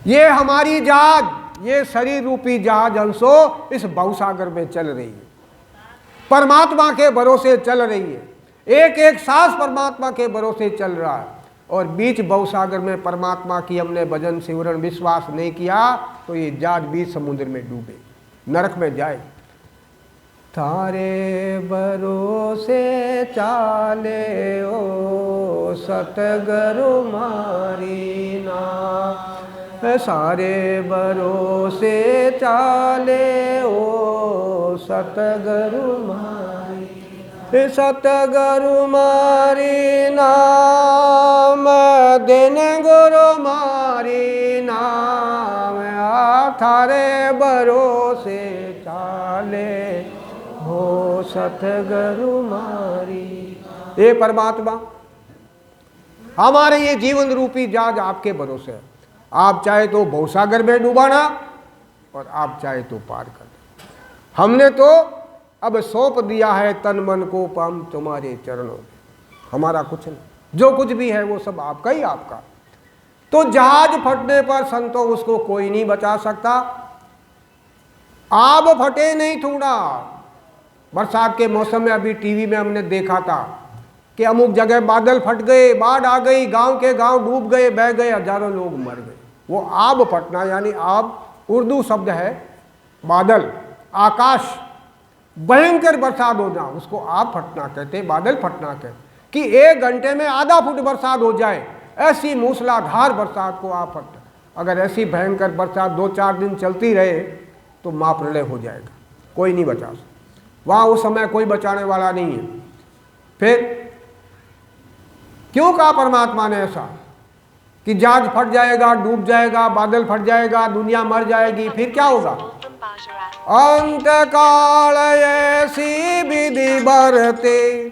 ये हमारी जहाज, ये शरीर रूपी जहाज हंसो इस भवसागर में चल रही है, परमात्मा के भरोसे चल रही है, एक एक सांस परमात्मा के भरोसे चल रहा है। और बीच भवसागर में परमात्मा की हमने भजन सिमरन विश्वास नहीं किया तो ये जहाज बीच समुद्र में डूबे, नरक में जाए। थारे भरोसे चाले ओ सतगुरु मारी ना, सारे भरोसे चाले ओ सतगुरु मारी, सतगुरु मारी नाम, दिन गुरु मारी नाम, थारे भरोसे चाले हो सतगुरु मारी। हे परमात्मा, हमारे ये जीवन रूपी जहाज आपके भरोसे है। आप चाहे तो भवसागर में डुबाना और आप चाहे तो पार कर दो। हमने तो अब सौंप दिया है तन मन को हम तुम्हारे चरणों में। हमारा कुछ नहीं, जो कुछ भी है वो सब आपका ही आपका। तो जहाज फटने पर संतों उसको कोई नहीं बचा सकता। आब फटे नहीं थूड़ा। बरसात के मौसम में अभी टीवी में हमने देखा था कि अमुक जगह बादल फट गए, बाढ़ आ गई, गांव के गांव डूब गए, बह गए, हजारों लोग मर गए। वो आब फटना, यानी आब उर्दू शब्द है बादल, आकाश, भयंकर बरसात होना, उसको आब फटना कहते, बादल फटना कहते। कि 1 घंटे में आधा फुट बरसात हो जाए, ऐसी मूसलाधार बरसात को आब फटना। अगर ऐसी भयंकर बरसात 2-4 दिन चलती रहे तो महाप्रलय हो जाएगा, कोई नहीं बचा सकता। वहाँ उस समय कोई बचाने वाला नहीं है। फिर क्यों कहा परमात्मा ने ऐसा कि जहाज फट जाएगा, डूब जाएगा, बादल फट जाएगा, दुनिया मर जाएगी, फिर क्या होगा? अंत काल ऐसी विधि बरते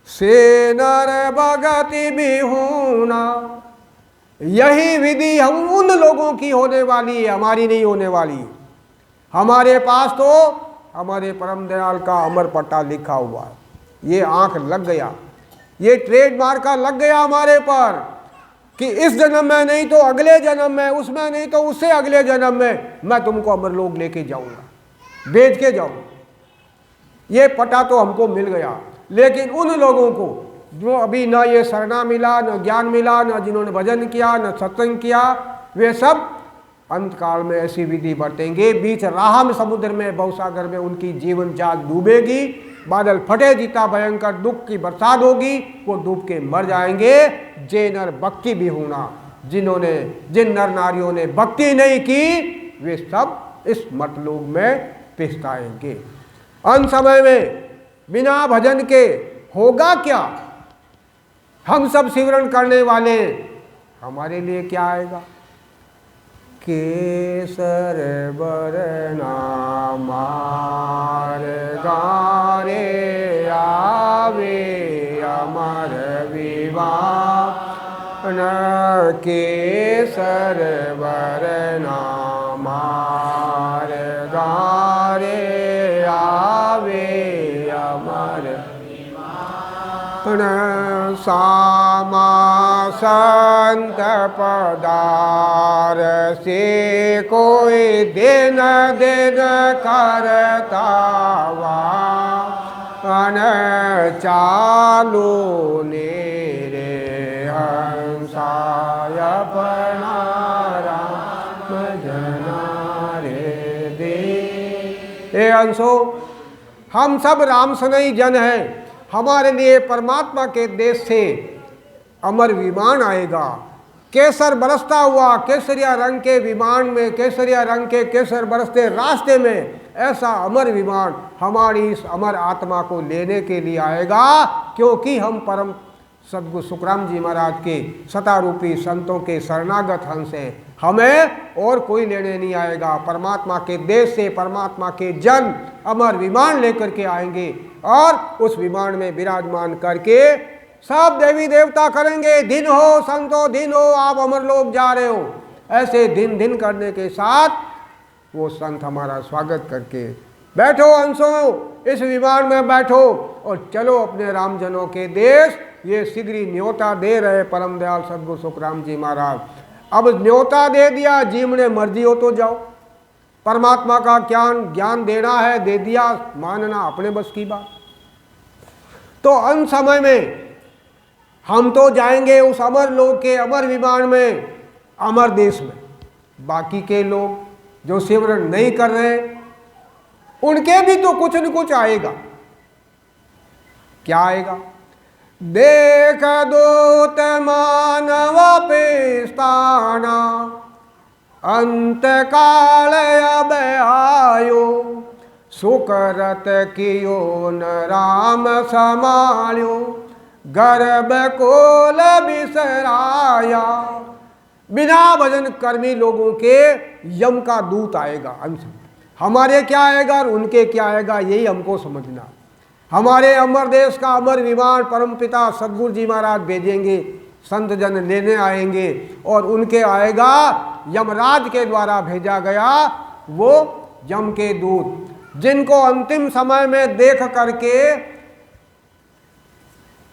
से नर भगति बिहुना। यही विधि हम उन लोगों की होने वाली है, हमारी नहीं होने वाली। हमारे पास तो हमारे परम दयाल का अमर पट्टा लिखा हुआ है, ये आंख लग गया, ये ट्रेडमार्क का लग गया हमारे पर कि इस जन्म में नहीं तो अगले जन्म में, उसमें नहीं तो उससे अगले जन्म में मैं तुमको अमरलोक लेके जाऊंगा, भेज के जाऊंगा। ये पता तो हमको मिल गया। लेकिन उन लोगों को जो अभी न ये शरणा मिला, न ज्ञान मिला, न जिन्होंने भजन किया, न सत्संग किया, वे सब अंत काल में ऐसी विधि बरतेंगे। बीच राह में समुद्र में, भवसागर में उनकी जीवन जहाज डूबेगी, बादल फटे, जीता भयंकर दुख की बरसात होगी, वो डूब के मर जाएंगे। जे नर भक्ति भी होना, जिन नर नारियों ने भक्ति नहीं की, वे सब इस मतलोक में पिसताएंगे। अंत समय में बिना भजन के होगा क्या? हम सब सिमरन करने वाले, हमारे लिए क्या आएगा? केसर बरना मार गारे आवे अमर विवाह। केसर बरना मार गारे आवे अमर सामा संत पदार से कोई दिन दिन करता वान चालू नेरे हंसाय अपना राम जना रे दे। हे हंसो, हम सब राम सनई जन हैं। हमारे लिए परमात्मा के देश से अमर विमान आएगा। केसर बरसता हुआ, केसरिया रंग के विमान में, केसरिया रंग के केसर बरसते रास्ते में ऐसा अमर विमान हमारी इस अमर आत्मा को लेने के लिए आएगा। क्योंकि हम परम सद्गुरु सुखराम जी महाराज के सतारूपी संतों के शरणागत हंस हैं। हमें और कोई लेने नहीं आएगा। परमात्मा के देश से परमात्मा के जन अमर विमान लेकर के आएंगे और उस विमान में विराजमान करके सब देवी देवता करेंगे, दिन हो संतो दिन हो, आप अमरलोक जा रहे हो। ऐसे दिन दिन करने के साथ वो संत हमारा स्वागत करके, बैठो अंशो इस विमान में बैठो और चलो अपने रामजनों के देश। ये शीघ्र न्योता दे रहे परम दयाल सद्गुरु सुखराम जी महाराज। अब न्योता दे दिया, जीवने मर्जी हो तो जाओ। परमात्मा का ज्ञान देना है, दे दिया, मानना अपने बस की बात। तो अंत समय में हम तो जाएंगे उस अमर लोक के अमर विमान में, अमर देश में। बाकी के लोग जो सिमरन नहीं कर रहे, उनके भी तो कुछ न कुछ आएगा। क्या आएगा? देख दूत मानव पेस्ताना, अंत काल अब आयो, सुकरत कियो न राम समाल्यो, गर्भ कोल बिसराया। बिना भजन कर्मी लोगों के यम का दूत आएगा। अंश हमारे क्या आएगा और उनके क्या आएगा, यही हमको समझना। हमारे अमर देश का अमर विमान परमपिता सद्गुरु जी महाराज भेजेंगे, संत जन लेने आएंगे और उनके आएगा यमराज के द्वारा भेजा गया वो यम के दूत, जिनको अंतिम समय में देख करके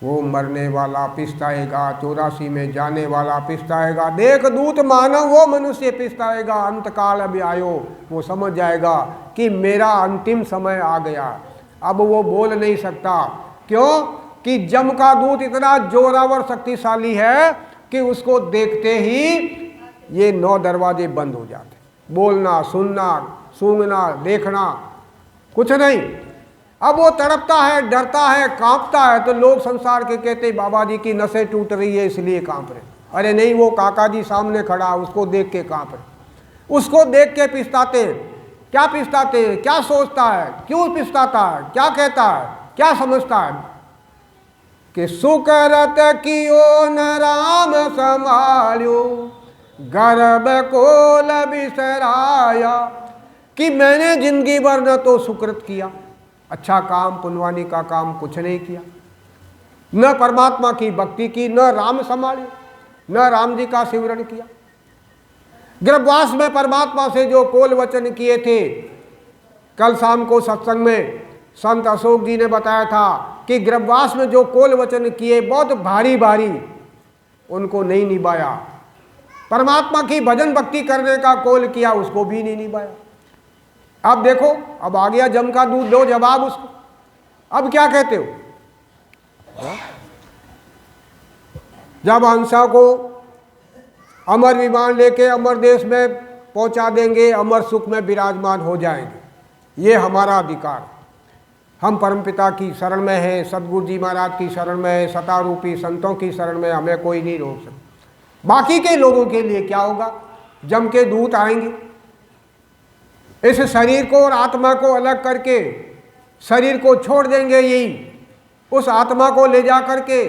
वो मरने वाला पिस्ताएगा, 84 में जाने वाला पिस्ताएगा। देख दूत मानव वो मनुष्य पिस्ताएगा, अंतकाल अभी आयो। वो समझ जाएगा कि मेरा अंतिम समय आ गया। अब वो बोल नहीं सकता, क्यों कि जम का दूत इतना जोरावर शक्तिशाली है कि उसको देखते ही ये 9 दरवाजे बंद हो जाते, बोलना, सुनना, सूंघना, देखना कुछ नहीं। अब वो तड़पता है, डरता है, कांपता है, तो लोग संसार के कहते बाबा जी की नसें टूट रही है इसलिए कांप रहे। अरे नहीं, वो काका जी सामने खड़ा, उसको देख के कांप रहे, उसको देख के पिस्ताते। क्या पिस्ताते हैं, क्या सोचता है, क्यों पिस्ताता है, क्या कहता है, क्या समझता है कि सुकरत कियो न राम संभाल्यो, गर्भ कोल बिसराया, कि मैंने जिंदगी भर न तो सुकृत किया, अच्छा काम पुण्यवानी का काम कुछ नहीं किया, न परमात्मा की भक्ति की, न राम संभाली, न राम जी का सिमरन किया। गर्भवास में परमात्मा से जो कोल वचन किए थे, कल शाम को सत्संग में संत अशोक जी ने बताया था कि गर्भवास में जो कोल वचन किए बहुत भारी भारी, उनको नहीं निभाया। परमात्मा की भजन भक्ति करने का कोल किया, उसको भी नहीं निभाया। अब देखो, अब आ गया जम का दूध, दो जवाब उसको। अब क्या कहते हो? जब हंसा को अमर विमान लेके अमर देश में पहुंचा देंगे, अमर सुख में विराजमान हो जाएंगे, ये हमारा अधिकार। हम परमपिता की शरण में हैं, सद्गुरु जी महाराज की शरण में है, सतारूपी संतों की शरण में, हमें कोई नहीं रोक सकता। बाकी के लोगों के लिए क्या होगा? जम के दूत आएंगे, इस शरीर को और आत्मा को अलग करके शरीर को छोड़ देंगे, यही उस आत्मा को ले जा करके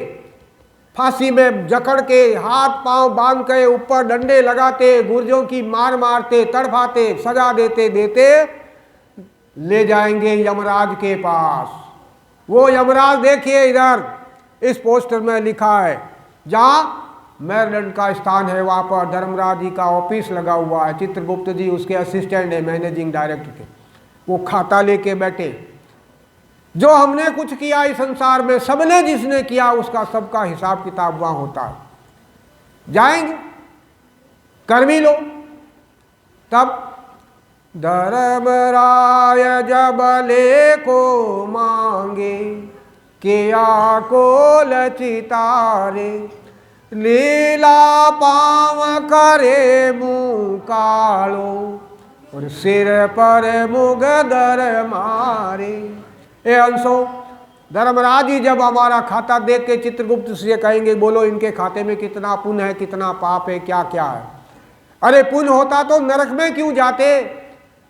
फांसी में जकड़ के हाथ पांव बांध के ऊपर डंडे लगाते, गुर्जों की मार मारते, तड़फाते, सजा देते देते ले जाएंगे यमराज के पास। वो यमराज देखिए, इधर इस पोस्टर में लिखा है, जहाँ मेरलैंड का स्थान है, वहाँ पर धर्मराज जी का ऑफिस लगा हुआ है, चित्रगुप्त जी उसके असिस्टेंट है, मैनेजिंग डायरेक्टर के। वो खाता लेके बैठे, जो हमने कुछ किया इस संसार में, सबने जिसने किया उसका सबका हिसाब किताब वहाँ होता है। जाएंगे, कर्मी लोग। तब धर्मराय जब लेको मांगे, किया कोल चितारे, लीला पाव करे मुँह कालो, और सिर पर मुगदर मारे। ए अंशो, धर्मराज जी जब हमारा खाता देख के चित्रगुप्त से कहेंगे, बोलो इनके खाते में कितना पुण्य है, कितना पाप है, क्या क्या है। अरे पुण्य होता तो नरक में क्यों जाते?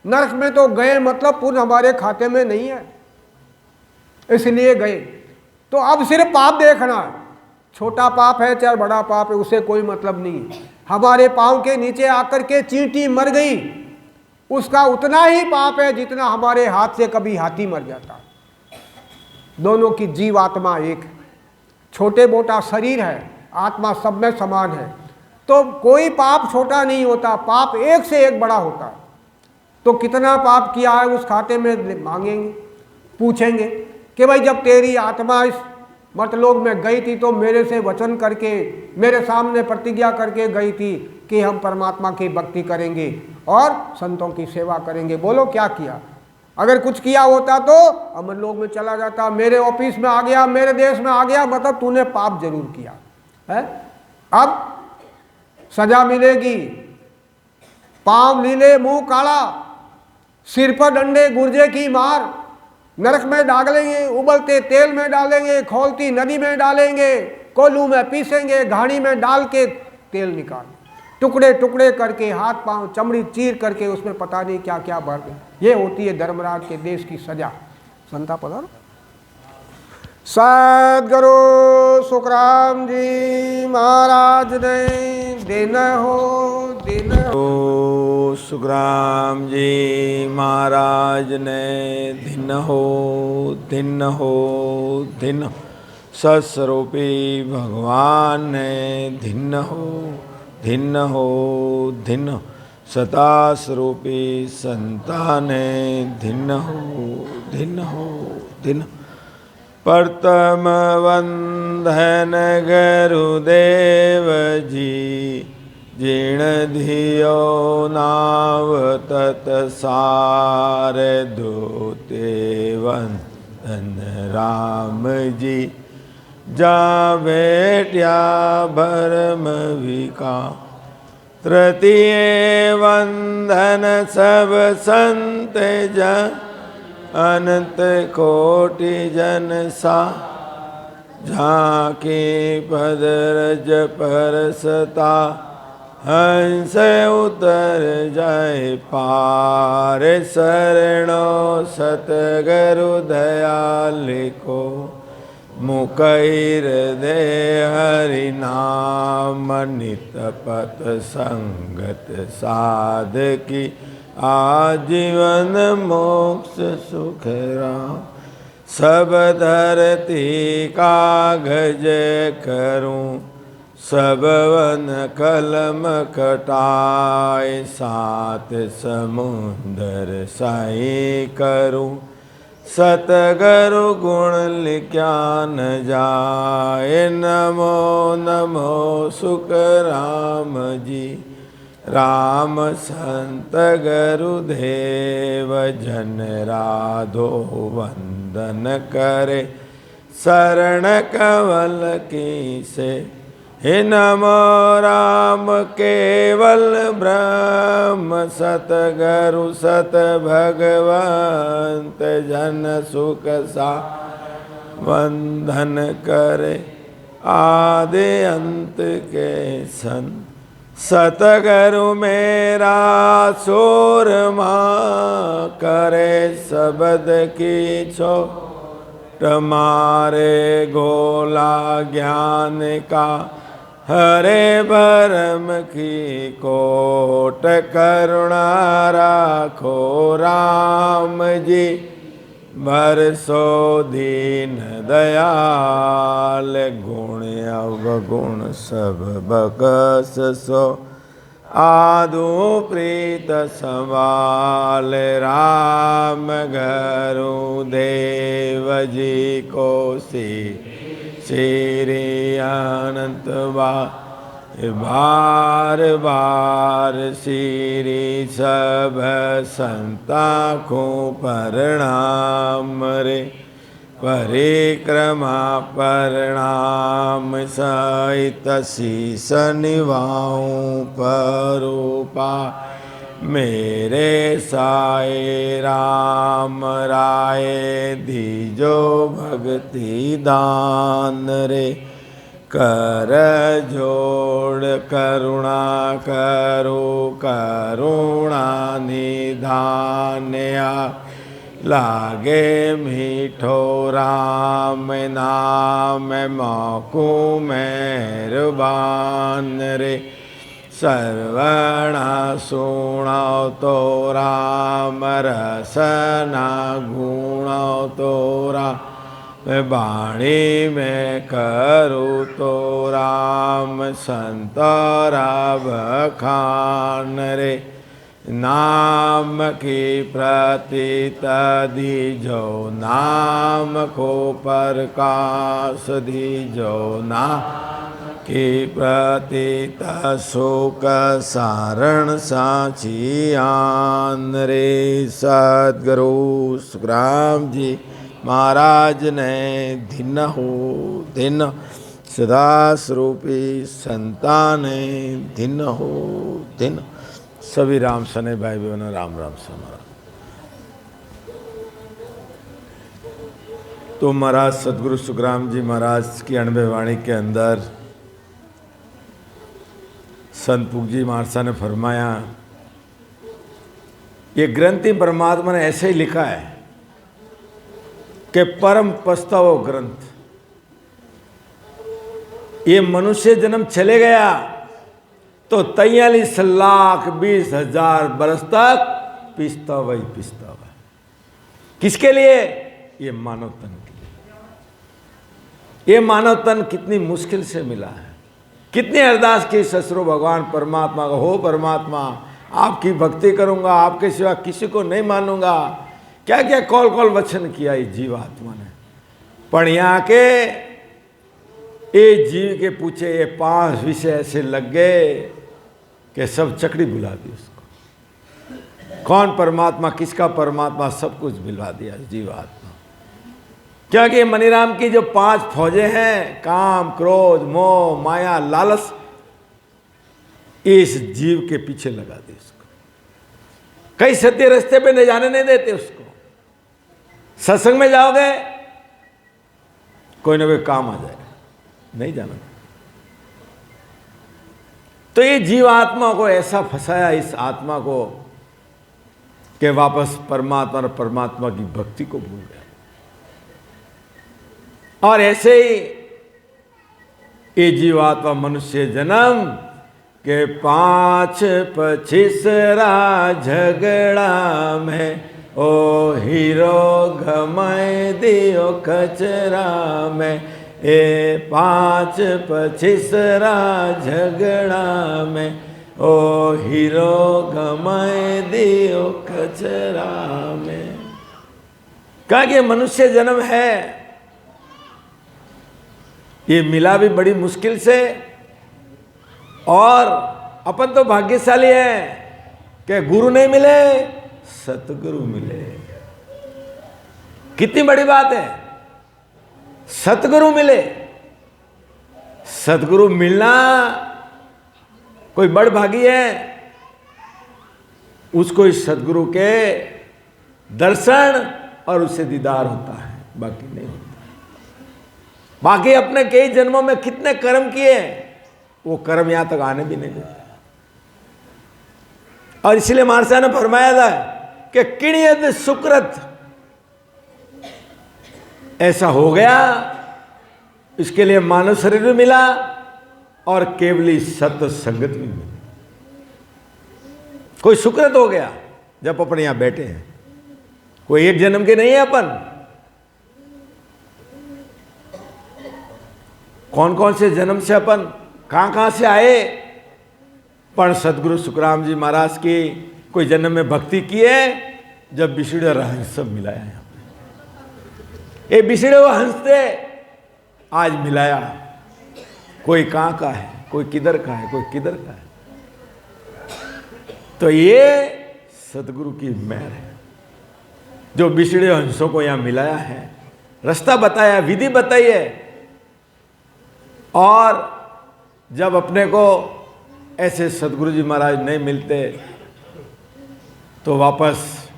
नरक में तो गए, मतलब पुण्य हमारे खाते में नहीं है, इसलिए गए। तो अब सिर्फ पाप देखना, छोटा पाप है चाहे बड़ा पाप है, उसे कोई मतलब नहीं। हमारे पांव के नीचे आकर के चींटी मर गई, उसका उतना ही पाप है जितना हमारे हाथ से कभी हाथी मर जाता। दोनों की जीव आत्मा एक है, छोटे मोटा शरीर है, आत्मा सब में समान है। तो कोई पाप छोटा नहीं होता, पाप एक से एक बड़ा होता है। तो कितना पाप किया है उस खाते में मांगेंगे, पूछेंगे कि भाई जब तेरी आत्मा इस मर्तलोक में गई थी तो मेरे से वचन करके, मेरे सामने प्रतिज्ञा करके गई थी कि हम परमात्मा की भक्ति करेंगे और संतों की सेवा करेंगे। बोलो क्या किया? अगर कुछ किया होता तो अमर लोक में चला जाता, मेरे ऑफिस में आ गया, मेरे देश में आ गया, मतलब तूने पाप जरूर किया है। अब सजा मिलेगी, पांव नीले, मुंह काला, सिर पर डंडे, गुर्जे की मार, नरक में डालेंगे, उबलते तेल में डालेंगे, खौलती नदी में डालेंगे, कोल्हू में पीसेंगे, घानी में डाल के तेल निकाल, टुकड़े टुकड़े करके, हाथ पांव चमड़ी चीर करके उसमें पता नहीं क्या क्या भर दे। ये होती है धर्मराज के देश की सजा। संता पधारो। सद्गुरु सुखराम जी महाराज ने दिन हो दिन हो। सुखराम जी महाराज ने दिन हो दिन हो दिन। सस्वरूपी भगवान ने दिन हो दिन हो दिन। सता स्वरूपी संतान ने दिन हो दिन हो दिन। प्रथम वंदन गुरुदेव जी जिण धियो नाव तत्सार दूते वंदन राम जी। जा भेट्या भरम विका तृतीय वंदन सब संत जन अनंत कोटि जन सा। झांकी पदरज परसता हंस उतर जाए पार। शरणो सतगुरु दयाल को मुकैर दे हरि नाम। नित पत संगत साधकी आजीवन मोक्ष सुख राम। सब धरती कागज करूं सब वन कलम कटाए। सात समुंदर साई करूं सतगुरु गुण लिख्या न जाए। नमो नमो सुख राम जी। राम संत गुरुदेव जन राधो वंदन करे शरण कवल की से। हे नमो राम केवल ब्रह्म सतगुरु सत भगवंत जन सुख सा। वंदन करे आदि अंत के संत। सतगुरु मेरा शोरमा करे शब्द की छो। तुम्हारे गोला ज्ञान का हरे भरम की कोट। करुणा राखो राम जी बरसो दीन दयाल। गुण अवगुण सब बकस सो आदु प्रीत संभाल। राम गुरुदेव जी को श्री अनंत बार बार श्री सब संता को प्रणाम रे। परिक्रमा प्रणाम सहित शीस निभाऊं परूपा। मेरे साई राम राय दीजो भक्ति दान रे। कर जोड़ करुणा करो करुणा निधान। लागे मीठो राम नाम मौकू मेहरबान रे। सर्वणा सुणो तो राम रसना गुणो तो राम। बाणी में करूँ तो राम संतरा बखान रे। नाम की प्रतीत दीजो नाम को प्रकाश दीजो। नाम की प्रतीत सुख सारण साचियान रे। सद्गुरु सुखराम जी महाराज ने दिन हो दिन। सदा स्वरूपी संतान दिन हो दिन। सभी राम सने भाई बहनों राम राम समारा। तो महाराज सदगुरु सुखराम जी महाराज की 98 वाणी के अंदर संत पुगजी महाराज ने फरमाया, ये ग्रंथि परमात्मा ने ऐसे ही लिखा है कि परम पछताओ ग्रंथ। ये मनुष्य जन्म चले गया तो 43,20,000 बरस तक पिसता वही पिसता वही। किसके लिए? ये मानव तन के लिए। ये मानव तन कितनी मुश्किल से मिला है, कितनी अरदास की ससुरो भगवान परमात्मा का, हो परमात्मा आपकी भक्ति करूंगा, आपके सिवा किसी को नहीं मानूंगा, क्या क्या कौल कौल वचन किया इस जीवात्मा ने। पर यहाँ के ये जीव के पूछे ये 5 विषय ऐसे लग गए कि सब चकड़ी बुला दी उसको। कौन परमात्मा, किसका परमात्मा, सब कुछ बुला दिया जीवात्मा। क्योंकि मनीराम की जो 5 फौजें हैं, काम, क्रोध, मोह, माया, लालच, इस जीव के पीछे लगा दी उसको। कई सत्य रास्ते पे न जाने नहीं देते उसको। सत्संग में जाओगे कोई ना कोई काम आ जाएगा, नहीं जाना। तो ये जीव आत्मा को ऐसा फंसाया, इस आत्मा को, कि वापस परमात्मा और परमात्मा की भक्ति को भूल गया। और ऐसे ही ये जीवात्मा मनुष्य जन्म के 5 पछिसरा झगड़ा में, ओ हीरो घमाए दियो कचरा में, ए 5 पछिसरा झगड़ा में, ओ हीरो घमाए दियो कचरा में। कहा कि मनुष्य जन्म है, ये मिला भी बड़ी मुश्किल से, और अपन तो भाग्यशाली हैं कि गुरु नहीं मिले, सतगुरु मिले। कितनी बड़ी बात है, सतगुरु मिले। सतगुरु मिलना कोई बड़ भागी है, उसको इस सतगुरु के दर्शन और उससे दीदार होता है, बाकी नहीं होता। बाकी अपने कई जन्मों में कितने कर्म किए, वो कर्म यहां तक आने भी नहीं देते। और इसलिए महाराज ने फरमाया था कि किणियत सुकृत, ऐसा हो गया, इसके लिए मानव शरीर भी मिला और केवली सत्य संगत भी मिली। कोई सुकृत हो गया जब अपन यहां बैठे हैं। कोई एक जन्म के नहीं है अपन। कौन कौन से जन्म से अपन कहां से आए, पर सदगुरु सुखराम जी महाराज की कोई जन्म में भक्ति की है, जब बिछड़े और हंस सब मिलाया यहाँ पे। ये बिछड़े हुए हंस थे, आज मिलाया। कोई कहाँ का है, कोई किधर का है, कोई किधर का है। तो ये सदगुरु की मेहर है, जो बिछड़े हंसों को यहाँ मिलाया है, रास्ता बताया, विधि बताई है। और जब अपने को ऐसे सदगुरु जी महाराज नहीं मिलते तो वापस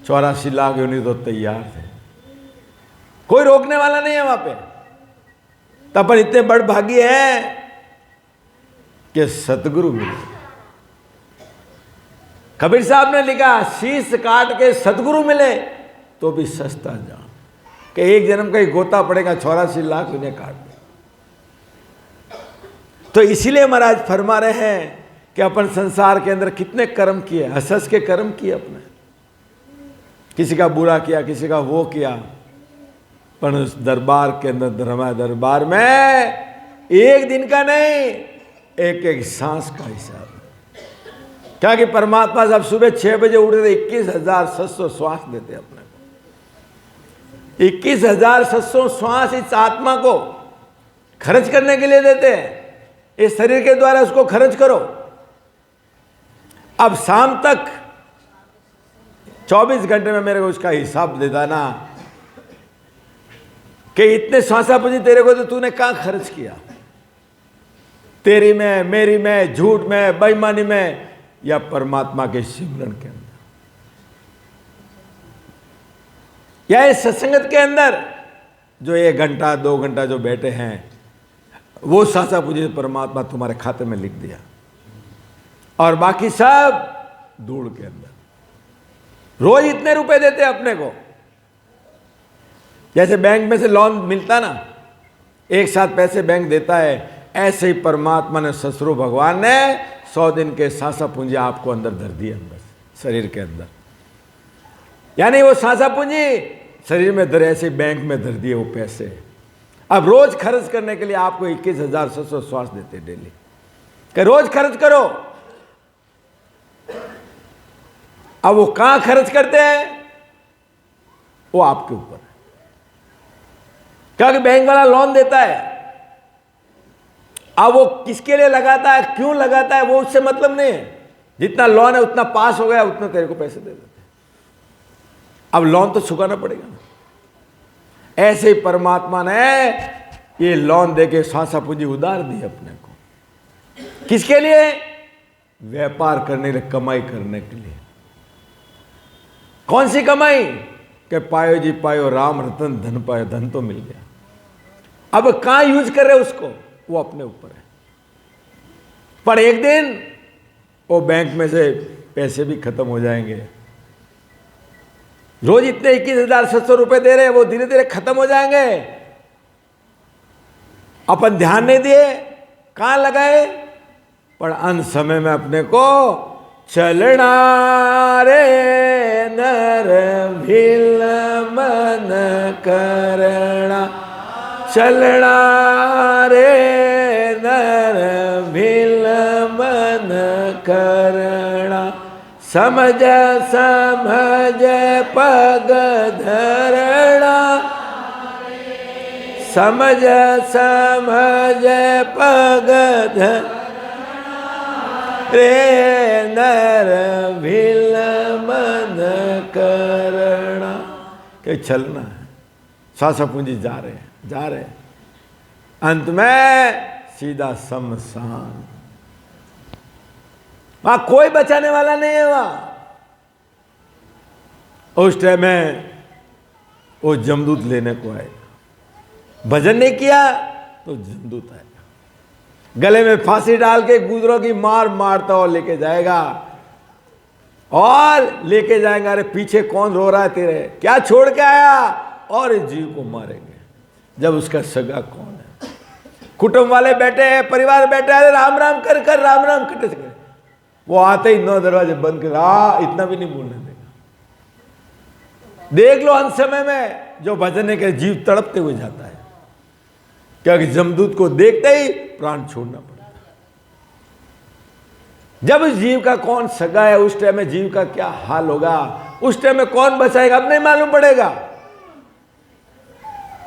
84 लाख यूनिट तो तैयार थे, कोई रोकने वाला नहीं है वहां पे। तो अपन इतने बड़ भागी हैं कि सतगुरु मिले। कबीर साहब ने लिखा, शीश काट के सतगुरु मिले तो भी सस्ता जान, कि एक जन्म का ही गोता पड़ेगा, 84 लाख उन्हें काट दे। तो इसीलिए महाराज फरमा रहे हैं कि अपन संसार के अंदर कितने कर्म किए, हंस के कर्म किए अपने। किसी का बुरा किया, किसी का वो किया, पर उस दरबार के अंदर, हमारे दरबार में एक दिन का नहीं, एक एक सांस का हिसाब। क्या कि परमात्मा जब सुबह 6 बजे उठे थे, 21,700 श्वास देते अपने को। 21,700 श्वास इस आत्मा को खर्च करने के लिए देते हैं। इस शरीर के द्वारा उसको खर्च करो। अब शाम तक 24 घंटे में मेरे को उसका हिसाब देता ना, कि इतने श्वासा पूंजी तेरे को तो तूने कहां खर्च किया, तेरी में, मेरी में, झूठ में, बेईमानी में, या परमात्मा के सिमरन के अंदर, या इस सत्संगत के अंदर जो 1 घंटा 2 घंटा जो बैठे हैं, वो सासा पूंजी परमात्मा तुम्हारे खाते में लिख दिया, और बाकी सब धूल के अंदर। रोज इतने रुपए देते अपने को, जैसे बैंक में से लोन मिलता ना, एक साथ पैसे बैंक देता है, ऐसे ही परमात्मा ने ससुरो भगवान ने 100 दिन के सासा पूंजी आपको अंदर धर दी, अंदर शरीर के अंदर। यानी वो सासा पूंजी शरीर में धरे, ऐसे बैंक में धर दिए वो पैसे। अब रोज खर्च करने के लिए आपको 21,700 श्वास देते डेली, कि रोज खर्च करो। अब वो कहां खर्च करते हैं वो आपके ऊपर है, क्योंकि बैंक वाला लोन देता है। अब वो किसके लिए लगाता है, क्यों लगाता है, वो उससे मतलब नहीं है। जितना लोन है उतना पास हो गया, उतना तेरे को पैसे दे देते हैं। अब लोन तो चुकाना पड़ेगा ना। ऐसे ही परमात्मा ने ये लोन देके सासा पूंजी उधार दी अपने को। किसके लिए? व्यापार करने के लिए, कमाई करने के लिए। कौन सी कमाई? कि पायो जी पायो राम रतन धन पायो, धन तो मिल गया। अब कहां यूज कर रहे उसको, वो अपने ऊपर है। पर एक दिन वो बैंक में से पैसे भी खत्म हो जाएंगे। रोज इतने 21,700 रुपए दे रहे हैं, वो धीरे धीरे खत्म हो जाएंगे। अपन ध्यान नहीं दिए, कहां लगाए? पर अंत समय में अपने को चलना रे नर भील मन करना, चलना रे नर भील मन करना, समझ समझ पग धरना, समझ समझ पग धरना रे नर भील मन करना। कि चलना है, सासा पूंजी जा रहे हैं, जा रहे हैं, अंत में सीधा शमशान। वहां कोई बचाने वाला नहीं है। वहां उस टाइम में वो जमदूत लेने को आए। भजन नहीं किया तो जमदूत आएगा, गले में फांसी डाल के गुजरों की मार मारता और लेके जाएगा। और लेके जाएगा, अरे पीछे कौन रो रहा है तेरे, क्या छोड़ के आया? और इस जीव को मारेंगे। जब उसका सगा कौन है, कुटुंब वाले बैठे हैं, परिवार बैठा है, राम राम कर कर राम राम कर कर, वो आते ही 9 दरवाजे बंद कर, इतना भी नहीं बोलने देगा। देख लो अंत समय में जो भजन के जीव तड़पते हुए जाता है, क्योंकि जमदूत को देखते ही प्राण छोड़ना पड़ता है। जब उस जीव का कौन सगा है, उस टाइम में जीव का क्या हाल होगा, उस टाइम में कौन बचाएगा, अब नहीं मालूम पड़ेगा।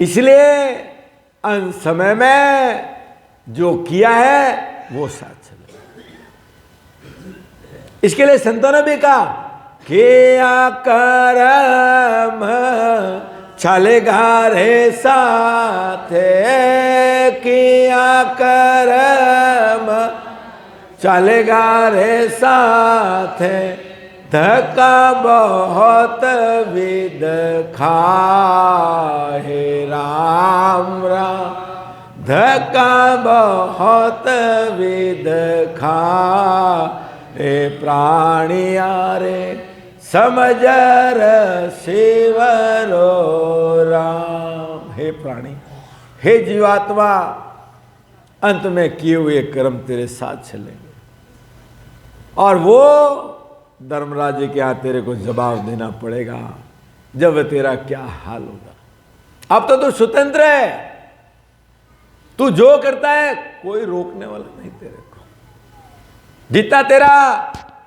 इसलिए अंत समय में जो किया है वो साथ चले। इसके लिए संतों ने भी कहा, किया कर्म चलेगा रे साथ, किया कर्म चलेगा रे साथ, धक्का बहुत विद खाहे राम राम, धक्का बहुत विद खाहे प्राणिया रे, समझर शिवरो राम। हे प्राणी, हे जीवात्मा, अंत में किए हुए कर्म तेरे साथ चलेंगे, और वो धर्मराज के यहाँ तेरे को जवाब देना पड़ेगा। जब तेरा क्या हाल होगा। अब तो तू स्वतंत्र है, तू जो करता है कोई रोकने वाला नहीं तेरे को। जितना तेरा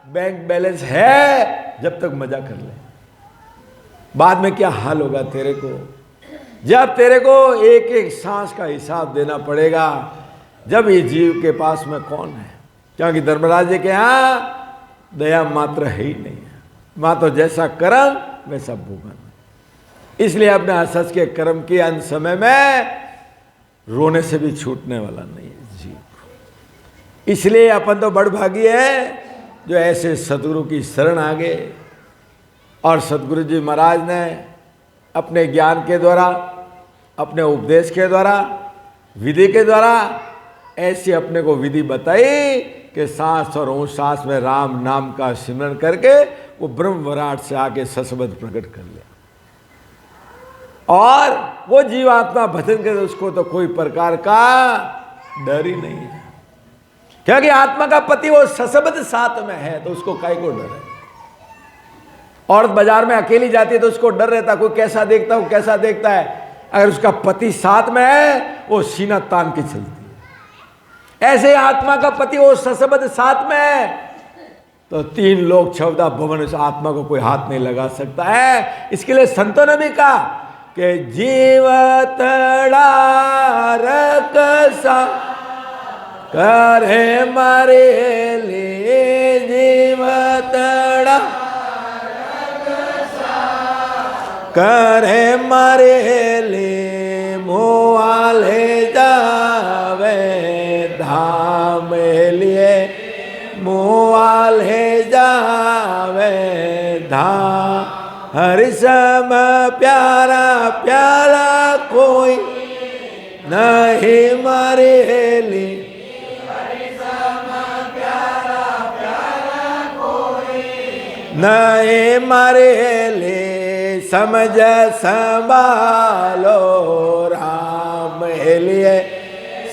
बैंक बैलेंस है, जब तक मजा कर ले, बाद में क्या हाल होगा तेरे को। जब तेरे को एक एक सांस का हिसाब देना पड़ेगा, जब ये जीव के पास में कौन है, क्योंकि धर्मराज के यहाँ दया मात्र है ही नहीं है। वहाँ तो जैसा कर्म वैसा भोगन। इसलिए अपने हंस के कर्म के अंत समय में रोने से भी छूटने वाला नहीं है जीव। इसलिए अपन तो बड़भागी है जो ऐसे सतगुरु की शरण आ गए, और सतगुरु जी महाराज ने अपने ज्ञान के द्वारा, अपने उपदेश के द्वारा, विधि के द्वारा ऐसी अपने को विधि बताई कि सांस और ऊँच सांस में राम नाम का सिमरन करके वो ब्रह्म वराट से आके ससबद प्रकट कर लिया। और वो जीवात्मा भजन करे, उसको तो कोई प्रकार का डर ही नहीं है, क्योंकि आत्मा का पति वो सशब्द साथ में है, तो उसको काय को डर है। औरत बाजार में अकेली जाती है तो उसको डर रहता, कोई कैसा देखता है, वो कैसा देखता है। अगर उसका पति साथ में है वो सीना तान के चलती है। ऐसे आत्मा का पति वो सशब्द साथ में है, तो 3 लोक 14 भवन उस आत्मा को कोई हाथ नहीं लगा सकता है। इसके लिए संतों ने भी कहा कि जीवतड़ा रकसा करे मारे ले, जीवतड़ा करे मारे ले, मोआ ले जावे धाम लिए, मोआ ले जावे धाम। हरि सम प्यारा प्यारा कोई नहीं मारे ले, नहीं मारे ले, समझ संभालो राम लिए,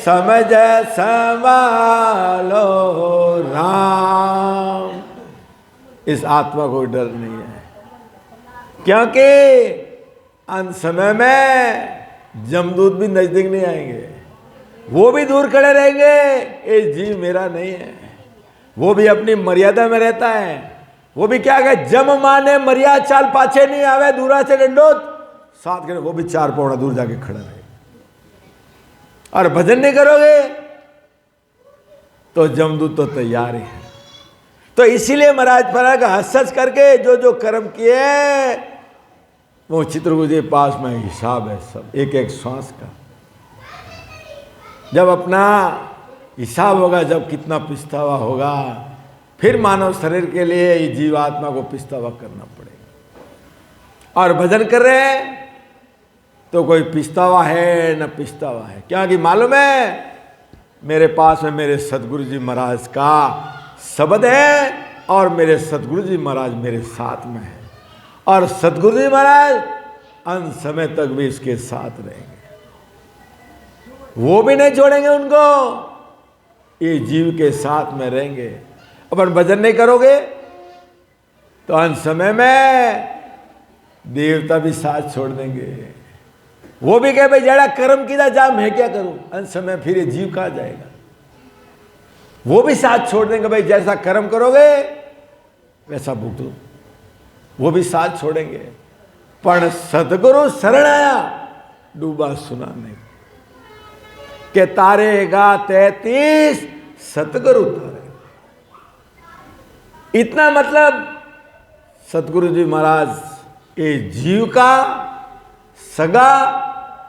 समझ संभालो राम। इस आत्मा को डर नहीं है, क्योंकि अंत समय में जमदूत भी नजदीक नहीं आएंगे, वो भी दूर खड़े रहेंगे, ये जीव मेरा नहीं है। वो भी अपनी मर्यादा में रहता है। वो भी क्या कहे, जम माने मर्यादा चाल पाछे नहीं आवे, दूरा से डंडोत साथ करे, वो भी 4 पौड़ा दूर जाके खड़ा रहे। और भजन नहीं करोगे तो जमदूत तो तैयार ही है। तो इसीलिए महाराज फराग हंस करके जो जो कर्म किए वो चित्रगुप्त के पास में हिसाब है, सब एक एक श्वास का। जब अपना हिसाब होगा, जब कितना पछतावा होगा, फिर मानव शरीर के लिए ये जीवात्मा को पछतावा करना पड़ेगा। और भजन कर रहे हैं तो कोई पछतावा है न पछतावा है, क्योंकि मालूम है मेरे पास में मेरे सदगुरु जी महाराज का शब्द है, और मेरे सदगुरु जी महाराज मेरे साथ में है, और सदगुरु जी महाराज अंत समय तक भी इसके साथ रहेंगे, वो भी नहीं छोड़ेंगे उनको, ये जीव के साथ में रहेंगे। अपन भजन नहीं करोगे तो अंत समय में देवता भी साथ छोड़ देंगे। वो भी कहे भाई जड़ा कर्म किया जा, मैं क्या करूं, अंत समय फिर ये जीव कहाँ जाएगा। वो भी साथ छोड़ देंगे, भाई जैसा कर्म करोगे वैसा भुगतो, वो भी साथ छोड़ेंगे। पर सतगुरु शरण आया डूबा सुना नहीं, के तारेगा 33 सतगुरु तारे। इतना मतलब सतगुरु जी महाराज ये जीव का सगा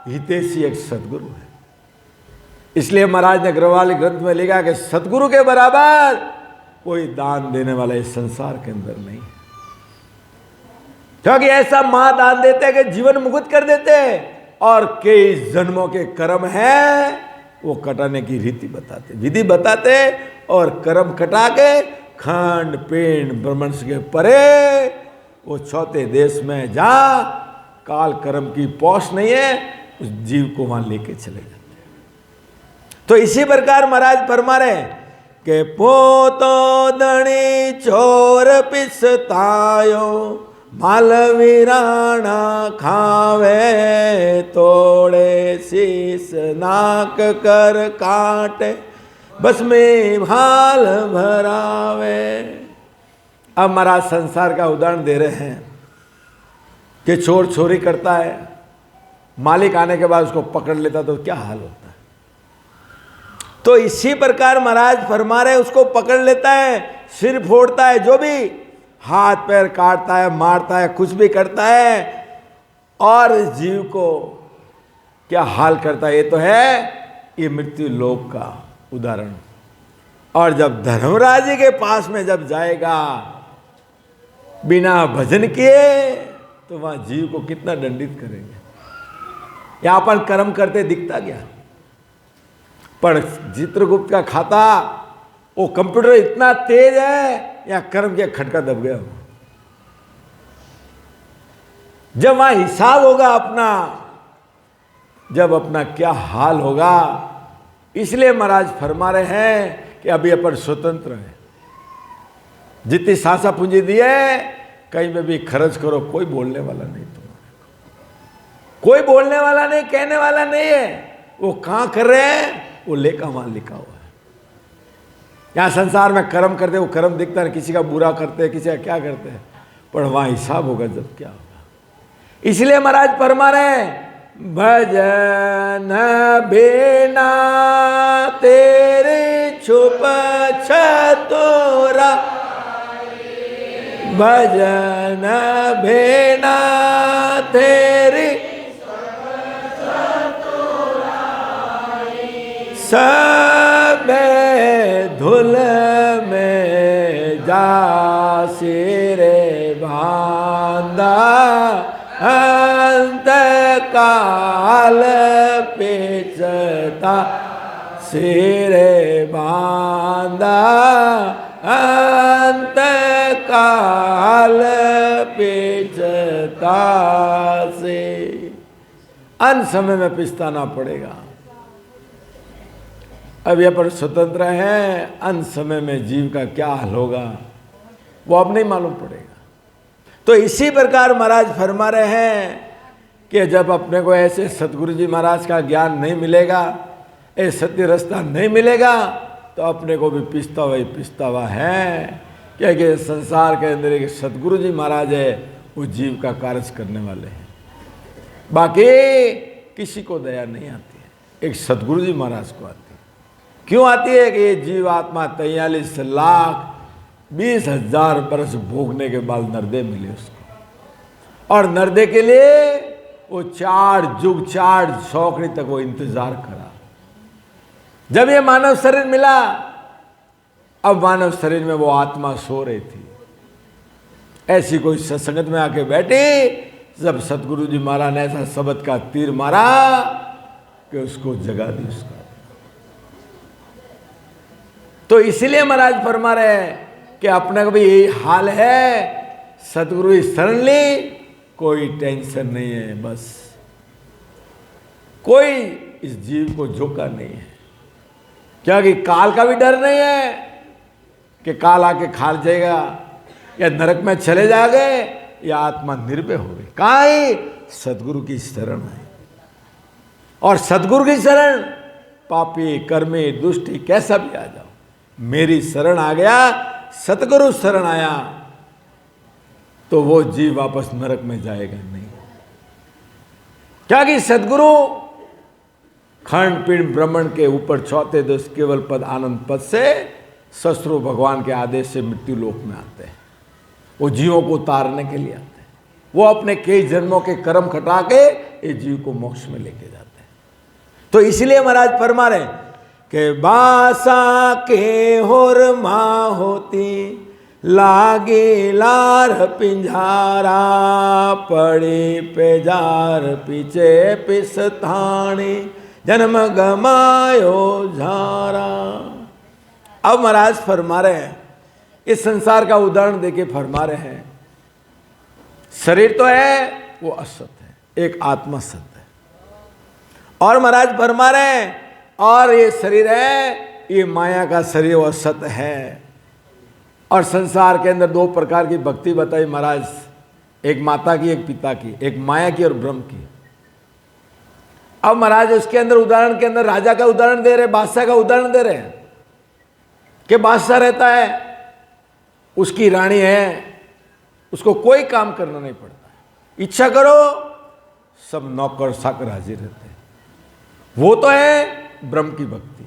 हितैषी एक सतगुरु है। इसलिए महाराज ने ग्रवाली ग्रंथ में लिखा कि सतगुरु के बराबर कोई दान देने वाला इस संसार के अंदर नहीं है, क्योंकि ऐसा महादान देते हैं कि जीवन मुक्त कर देते हैं, और कई जन्मों के कर्म हैं वो कटाने की रीति बताते, विधि बताते, और कर्म कटा के खंड पेड़ ब्रह्मंड के परे वो चौथे देश में जा काल कर्म की पौष नहीं है, उस जीव को वहां लेके चले जाते हैं। तो इसी प्रकार महाराज फरमा रहे कि पोतो दणी चोर पिसतायो, मालवीराणा खावे तोड़े, शीस नाक कर काटे, बस में भाल भरावे। अब महाराज संसार का उदाहरण दे रहे हैं कि चोर चोरी करता है, मालिक आने के बाद उसको पकड़ लेता तो क्या हाल होता है। तो इसी प्रकार महाराज फरमा रहे, उसको पकड़ लेता है, सिर फोड़ता है, जो भी हाथ पैर काटता है, मारता है, कुछ भी करता है, और जीव को क्या हाल करता है। ये तो है ये मृत्यु लोक का उदाहरण। और जब धर्मराज जी के पास में जब जाएगा बिना भजन किए, तो वहां जीव को कितना दंडित करेंगे। यहां अपन कर्म करते दिखता गया, पर चित्रगुप्त का खाता वो कंप्यूटर इतना तेज है, या कर्म के खटका दब गया हो। जब वहां हिसाब होगा अपना जब अपना क्या हाल होगा। इसलिए महाराज फरमा रहे हैं कि अभी अपन स्वतंत्र हैं। जितनी सासा पूंजी दी है कहीं में भी खर्च करो, कोई बोलने वाला नहीं तुम्हारे को, कोई बोलने वाला नहीं, कहने वाला नहीं है। वो कहाँ कर रहे हैं, वो लेखा वहां लिखा हुआ है। यहाँ संसार में कर्म करते, वो कर्म दिखता है, किसी का बुरा करते हैं, किसी का क्या करते हैं, पर वहां हिसाब होगा जब क्या होगा। इसलिए महाराज फरमा रहे हैं, भजन बिना तेरे छुप छतोरा, भजन बिना तेरी सब धुल में जा सिरे बांधा, अंत काल पेचता सिरे बांधा, अंत काल पेचता से। अंत समय में पिछताना पड़ेगा। अब ये पर स्वतंत्र हैं, अंत समय में जीव का क्या हाल होगा वो अब नहीं मालूम पड़ेगा। तो इसी प्रकार महाराज फरमा रहे हैं कि जब अपने को ऐसे सतगुरु जी महाराज का ज्ञान नहीं मिलेगा, ये सत्य रास्ता नहीं मिलेगा, तो अपने को भी पिछतावा है। क्योंकि संसार के अंदर एक सतगुरु जी महाराज है, वो जीव का कार्य करने वाले हैं। बाकी किसी को दया नहीं आती है, एक सतगुरु जी महाराज को आती है। क्यों आती है कि ये जीव आत्मा 43,20,000 बरस भोगने के बाद नरदे मिले उसको, और नरदे के लिए वो 4 युग 4 सौकड़ी तक वो इंतजार करा। जब ये मानव शरीर मिला, अब मानव शरीर में वो आत्मा सो रही थी। ऐसी कोई सत्संगत में आके बैठी, जब सतगुरु जी महाराज ने ऐसा शब्द का तीर मारा कि उसको जगा दी उसका। तो इसलिए महाराज फरमा रहे हैं कि अपने को भी यही हाल है, सतगुरु की शरण ली, कोई टेंशन नहीं है, बस कोई इस जीव को झोंका नहीं है। क्योंकि काल का भी डर नहीं है कि काल आके खा जाएगा या नरक में चले जाओगे, या आत्मा निर्भय हो गई। कहाँ है? सतगुरु की शरण है। और सतगुरु की शरण, पापी कर्मी दुष्टी कैसा भी आ जाओ, मेरी शरण आ गया, सतगुरु शरण आया, तो वो जीव वापस नरक में जाएगा नहीं। क्या कि सतगुरु खंड पिंड ब्रह्मंड के ऊपर 4 दश केवल पद आनंद पद से ससुरु भगवान के आदेश से मृत्यु लोक में आते हैं। वो जीवों को उतारने के लिए आते हैं। वो अपने कई जन्मों के कर्म खटा के ये जीव को मोक्ष में लेके जाते हैं। तो इसलिए महाराज फरमा रहे कि बासा के होर माँ होती, लागे लार पिंजारा, पड़े पेजार पीछे पिसथाने, जन्म गमायो झारा। अब महाराज फरमा रहे हैं, इस संसार का उदाहरण देके फरमा रहे हैं, शरीर तो है वो असत है, एक आत्मा सत है। और महाराज फरमा रहे हैं, और ये शरीर है, ये माया का शरीर वो असत है। और संसार के अंदर 2 प्रकार की भक्ति बताई महाराज, एक माता की, एक पिता की, एक माया की और ब्रह्म की। अब महाराज उसके अंदर उदाहरण के अंदर राजा का उदाहरण दे रहे, बादशाह का उदाहरण दे रहे हैं कि बादशाह रहता है, उसकी रानी है, उसको कोई काम करना नहीं पड़ता, इच्छा करो सब नौकर साकर हाजिर रहते हैं। वो तो है ब्रह्म की भक्ति।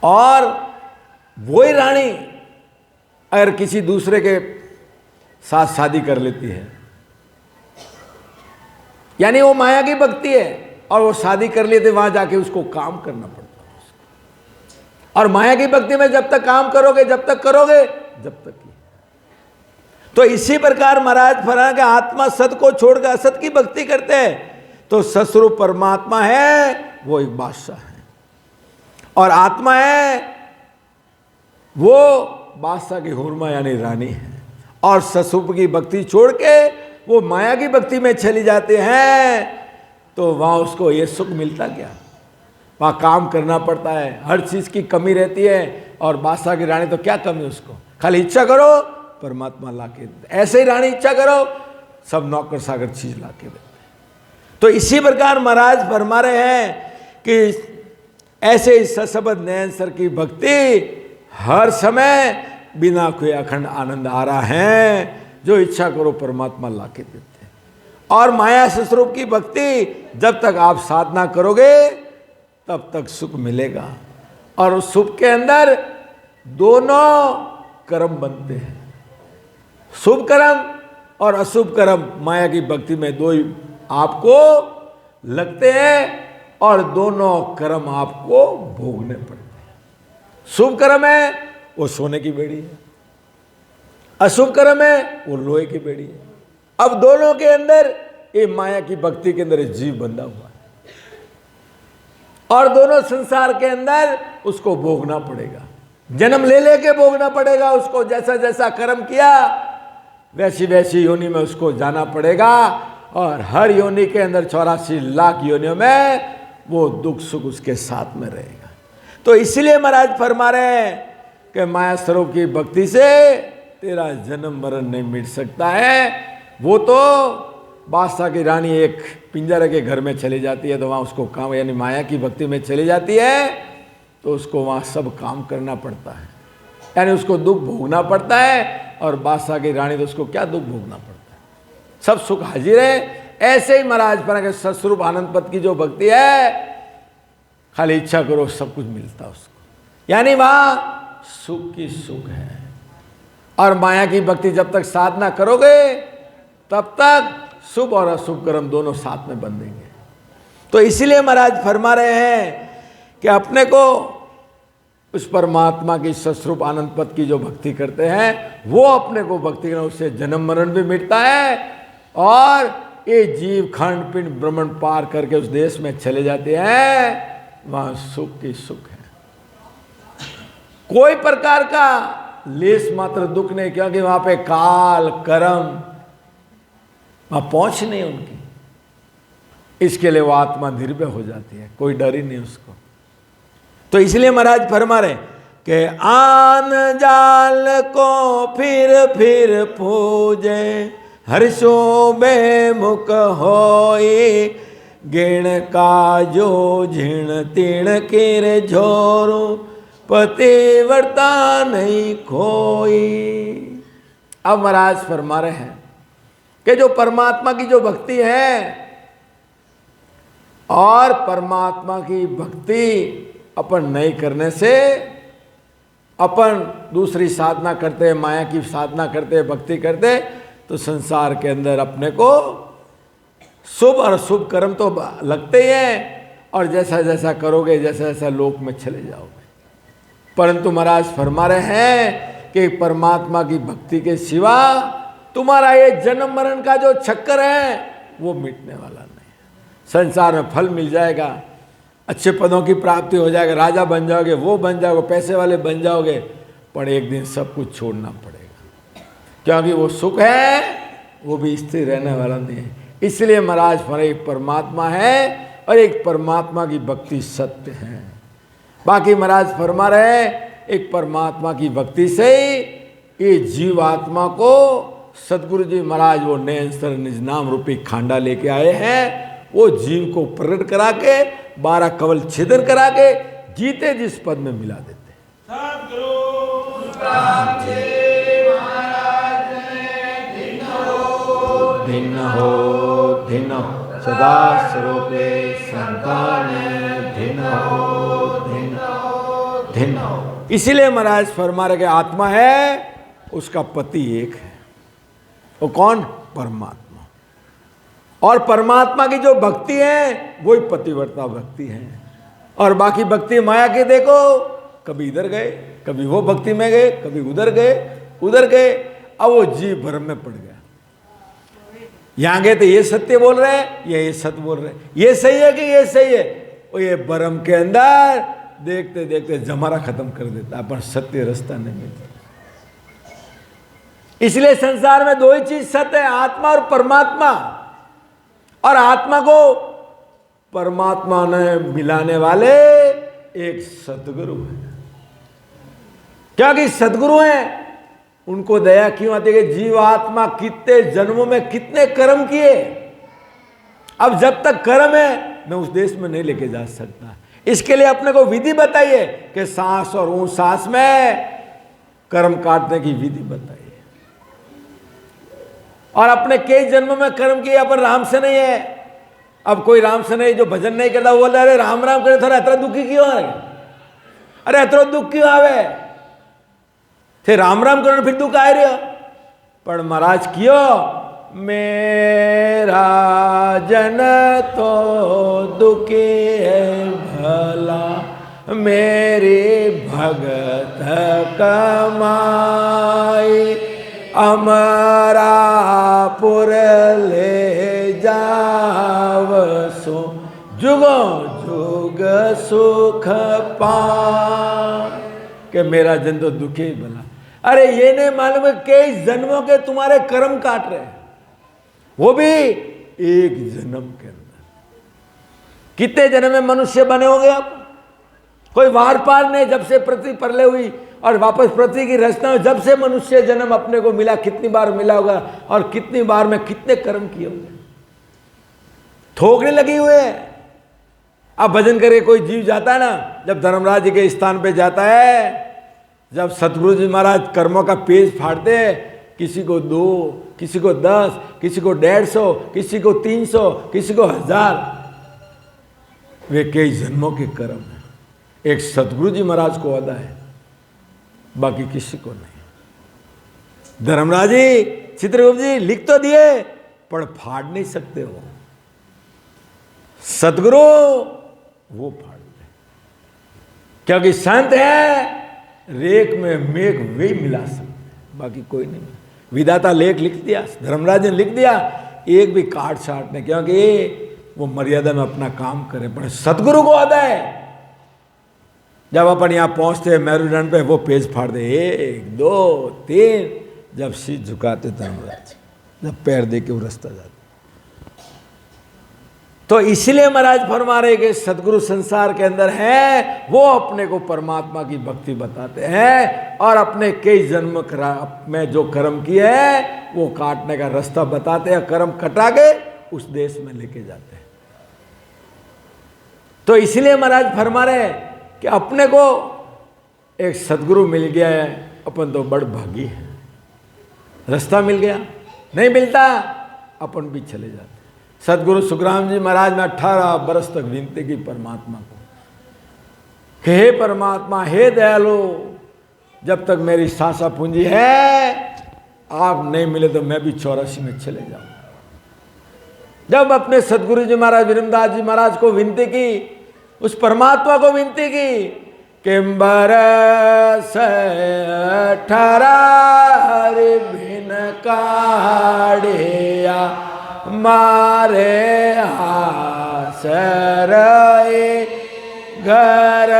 और वही रानी अगर किसी दूसरे के साथ शादी कर लेती है, यानी वो माया की भक्ति है, और वो शादी कर लेते, वहां जाके उसको काम करना पड़ता है। और माया की भक्ति में जब तक काम करोगे, जब तक करोगे, जब तक की। तो इसी प्रकार महाराज फरमा के आत्मा सत को छोड़कर असत की भक्ति करते हैं, तो सस्वरूप परमात्मा है वो एक बादशाह है, और आत्मा है वो बादशाह की हुरमा यानी रानी है। और सस्वरूप की भक्ति छोड़ के वो माया की भक्ति में चली जाते हैं, तो वहाँ उसको ये सुख मिलता क्या? वहाँ काम करना पड़ता है, हर चीज़ की कमी रहती है। और बादशाह की रानी तो क्या कमी उसको, खाली इच्छा करो परमात्मा ला के देते। ऐसे ही रानी इच्छा करो सब नौकर सागर चीज ला के देते। तो इसी प्रकार महाराज फरमा रहे हैं कि ऐसे ही सशब्द नयन सर की भक्ति हर समय बिना कोई अखंड आनंद आ रहा है, जो इच्छा करो परमात्मा ला के देते हैं। और माया स्वरूप की भक्ति जब तक आप साधना करोगे तब तक सुख मिलेगा। और उस सुख के अंदर दोनों कर्म बनते हैं, शुभ कर्म और अशुभ कर्म माया की भक्ति में दो ही आपको लगते हैं, और दोनों कर्म आपको भोगने पड़ते हैं। शुभ कर्म है वो सोने की बेड़ी है, अशुभ कर्म है वो लोहे की बेड़ी है। अब दोनों के अंदर ये माया की भक्ति के अंदर जीव बंधा हुआ है, और दोनों संसार के अंदर उसको भोगना पड़ेगा, जन्म ले लेके भोगना पड़ेगा उसको। जैसा जैसा कर्म किया वैसी वैसी योनि में उसको जाना पड़ेगा, और हर योनि के अंदर 84 लाख योनियों में वो दुख सुख उसके साथ में रहेगा। तो इसलिए महाराज फरमा रहे हैं कि माया स्वरूप की भक्ति से तेरा जन्म मरण नहीं मिट सकता है। वो तो बादशाह की रानी एक पिंजरे के घर में चली जाती है तो वहाँ उसको काम, यानी माया की भक्ति में चली जाती है तो उसको वहाँ सब काम करना पड़ता है, यानी उसको दुख भोगना पड़ता है। और बादशाह की रानी तो उसको क्या दुख भोगना पड़ता है, सब सुख हाजिर है। ऐसे ही महाराज पर के सस्वरूप आनंद पद की जो भक्ति है, खाली इच्छा करो सब कुछ मिलता उसको, यानी वहाँ सुख की सुख है। और माया की भक्ति जब तक साधना करोगे तब तक शुभ और अशुभ कर्म दोनों साथ में बंधेंगे। तो इसीलिए महाराज फरमा रहे हैं कि अपने को उस परमात्मा की सस्वरूप आनंद पद की जो भक्ति करते हैं वो अपने को भक्ति करने, उससे जन्म मरण भी मिटता है, और ये जीव खंड पिंड ब्रह्मांड पार करके उस देश में चले जाते हैं, वहां सुख की सुख है। कोई प्रकार का लेस मात्र दुख नहीं, क्योंकि वहां पे काल कर्म वहां पहुंच नहीं उनकी, इसके लिए वो आत्मा निर्भय हो जाती है, कोई डर ही नहीं उसको। तो इसलिए महाराज फरमा रहे कि आन जाल को फिर पूजे, हर्षो बेमुख होई, गिण का जो झिण तीण किर झोरू, पतिव्रता नहीं खोई। अब महाराज फरमा रहे हैं कि जो परमात्मा की जो भक्ति है, और परमात्मा की भक्ति अपन नहीं करने से, अपन दूसरी साधना करते, माया की साधना करते, भक्ति करते, तो संसार के अंदर अपने को शुभ और अशुभ कर्म तो लगते ही हैं, और जैसा जैसा करोगे जैसा जैसा लोक में चले जाओगे। परंतु महाराज फरमा रहे हैं कि परमात्मा की भक्ति के सिवा तुम्हारा ये जन्म मरण का जो चक्कर है वो मिटने वाला नहीं है। संसार में फल मिल जाएगा, अच्छे पदों की प्राप्ति हो जाएगा, राजा बन जाओगे, वो बन जाओगे, पैसे वाले बन जाओगे, पर एक दिन सब कुछ छोड़ना पड़ेगा, क्योंकि वो सुख है वो भी स्थिर रहने वाला नहीं है। इसलिए महाराज फरमा एक परमात्मा है और एक परमात्मा की भक्ति सत्य है। बाकी महाराज फरमा रहे एक परमात्मा की भक्ति से ही ये जीवात्मा को सदगुरु जी महाराज वो नयन सर निज नाम रूपी खांडा लेके आए हैं, वो जीव को प्रकट करा के 12 कवल छेदन करा के जीते जिस पद में मिला देते। धिन्न हो सदा स्वरूपे संताने धिन्न हो। इसीलिए महाराज फरमा रहे आत्मा है उसका पति एक है, वो कौन? परमात्मा। और परमात्मा की जो भक्ति है वही पतिव्रता भक्ति है। और बाकी भक्ति माया के देखो, कभी इधर गए, कभी वो भक्ति में गए, कभी उधर गए, अब वो जीव भ्रम में पड़ गया। यहां गए तो ये सत्य बोल रहे हैं, ये सत्य बोल रहे हैं, ये सही है कि ये सही है, वो ये भ्रम के अंदर देखते देखते जमारा खत्म कर देता है, पर सत्य रास्ता नहीं मिलता। इसलिए संसार में दो ही चीज सत्य है, आत्मा और परमात्मा। और आत्मा को परमात्मा ने मिलाने वाले एक सदगुरु है। क्योंकि सदगुरु हैं, उनको दया क्यों आती है कि जीवात्मा कितने जन्मों में कितने कर्म किए, अब जब तक कर्म है मैं उस देश में नहीं लेके जा सकता। इसके लिए अपने को विधि बताइए कि सांस और ऊं सांस में कर्म काटने की विधि बताइए। और अपने कई जन्मों में कर्म किए, अपन राम से नहीं है। अब कोई राम से नहीं, जो भजन नहीं करता वो बोलता अरे राम राम करे थोड़ा इतना दुखी क्यों है, अरे इतना दुख क्यों आवे थे, राम राम करो फिर दुख आ रही हो। पर महाराज क्यों, मेरा जन तो दुखी है भला, मेरी भगत कमाई, अमरापुर ले जाव सो, जुगो जुग सुख पा। कि मेरा जन तो दुखी ही भला। अरे ये नहीं मालूम है कई जन्मों के तुम्हारे कर्म काट रहे हैं, वो भी एक जन्म के अंदर। कितने जन्म में मनुष्य बने होंगे आप, कोई वार पार नहीं। जब से पृथ्वी परले हुई और वापस पृथ्वी की रचना हुई, जब से मनुष्य जन्म अपने को मिला, कितनी बार मिला होगा और कितनी बार में कितने कर्म किए होंगे, ठोकने लगी हुए हैं। अब भजन करे कोई जीव जाता है ना, जब धर्मराज जी के स्थान पे जाता है, जब सतगुरु जी महाराज कर्मों का पेज फाड़ते हैं, किसी को 2, किसी को 10, किसी को 150, किसी को 300, किसी को 1000, वे कई जन्मों के कर्म हैं। एक सतगुरु जी महाराज को अदा है, बाकी किसी को नहीं। धर्मराज जी, चित्रगुप्त जी लिख तो दिए पर फाड़ नहीं सकते हो, सतगुरु वो फाड़ दे। क्योंकि संत है, रेख में मेघ वे मिला सकते, बाकी कोई नहीं। विधाता लेख लिख दिया, धर्मराज ने लिख दिया, एक भी काट छाट नहीं, क्योंकि वो मर्यादा में अपना काम करे। पर सतगुरु को अदा है, जब अपन यहाँ पहुंचते हैं मेरुदंड पे, वो पेज फाड़ दे, 1 2 3, जब शीश झुकाते धर्मराज, जब पैर दे के वो रास्ता जाते। तो इसलिए महाराज फरमा रहे कि सदगुरु संसार के अंदर है, वो अपने को परमात्मा की भक्ति बताते हैं और अपने कई जन्म में जो कर्म किए हैं वो काटने का रास्ता बताते हैं, कर्म कटा के उस देश में लेके जाते हैं। तो इसलिए महाराज फरमा रहे कि अपने को एक सदगुरु मिल गया है, अपन तो बड़ भागी है, रास्ता मिल गया। नहीं मिलता अपन भी चले जाते। सदगुरु सुखराम जी महाराज ने 18 बरस तक विनती की परमात्मा को, हे परमात्मा, हे दयालु, जब तक मेरी सांसा पूंजी है, आप नहीं मिले तो मैं भी 84 में चले जाऊं। जब अपने सदगुरु जी महाराज विरमदास जी महाराज को विनती की, उस परमात्मा को विनती की कि बरस 18 भिन काढ़िया, मारे आसर घर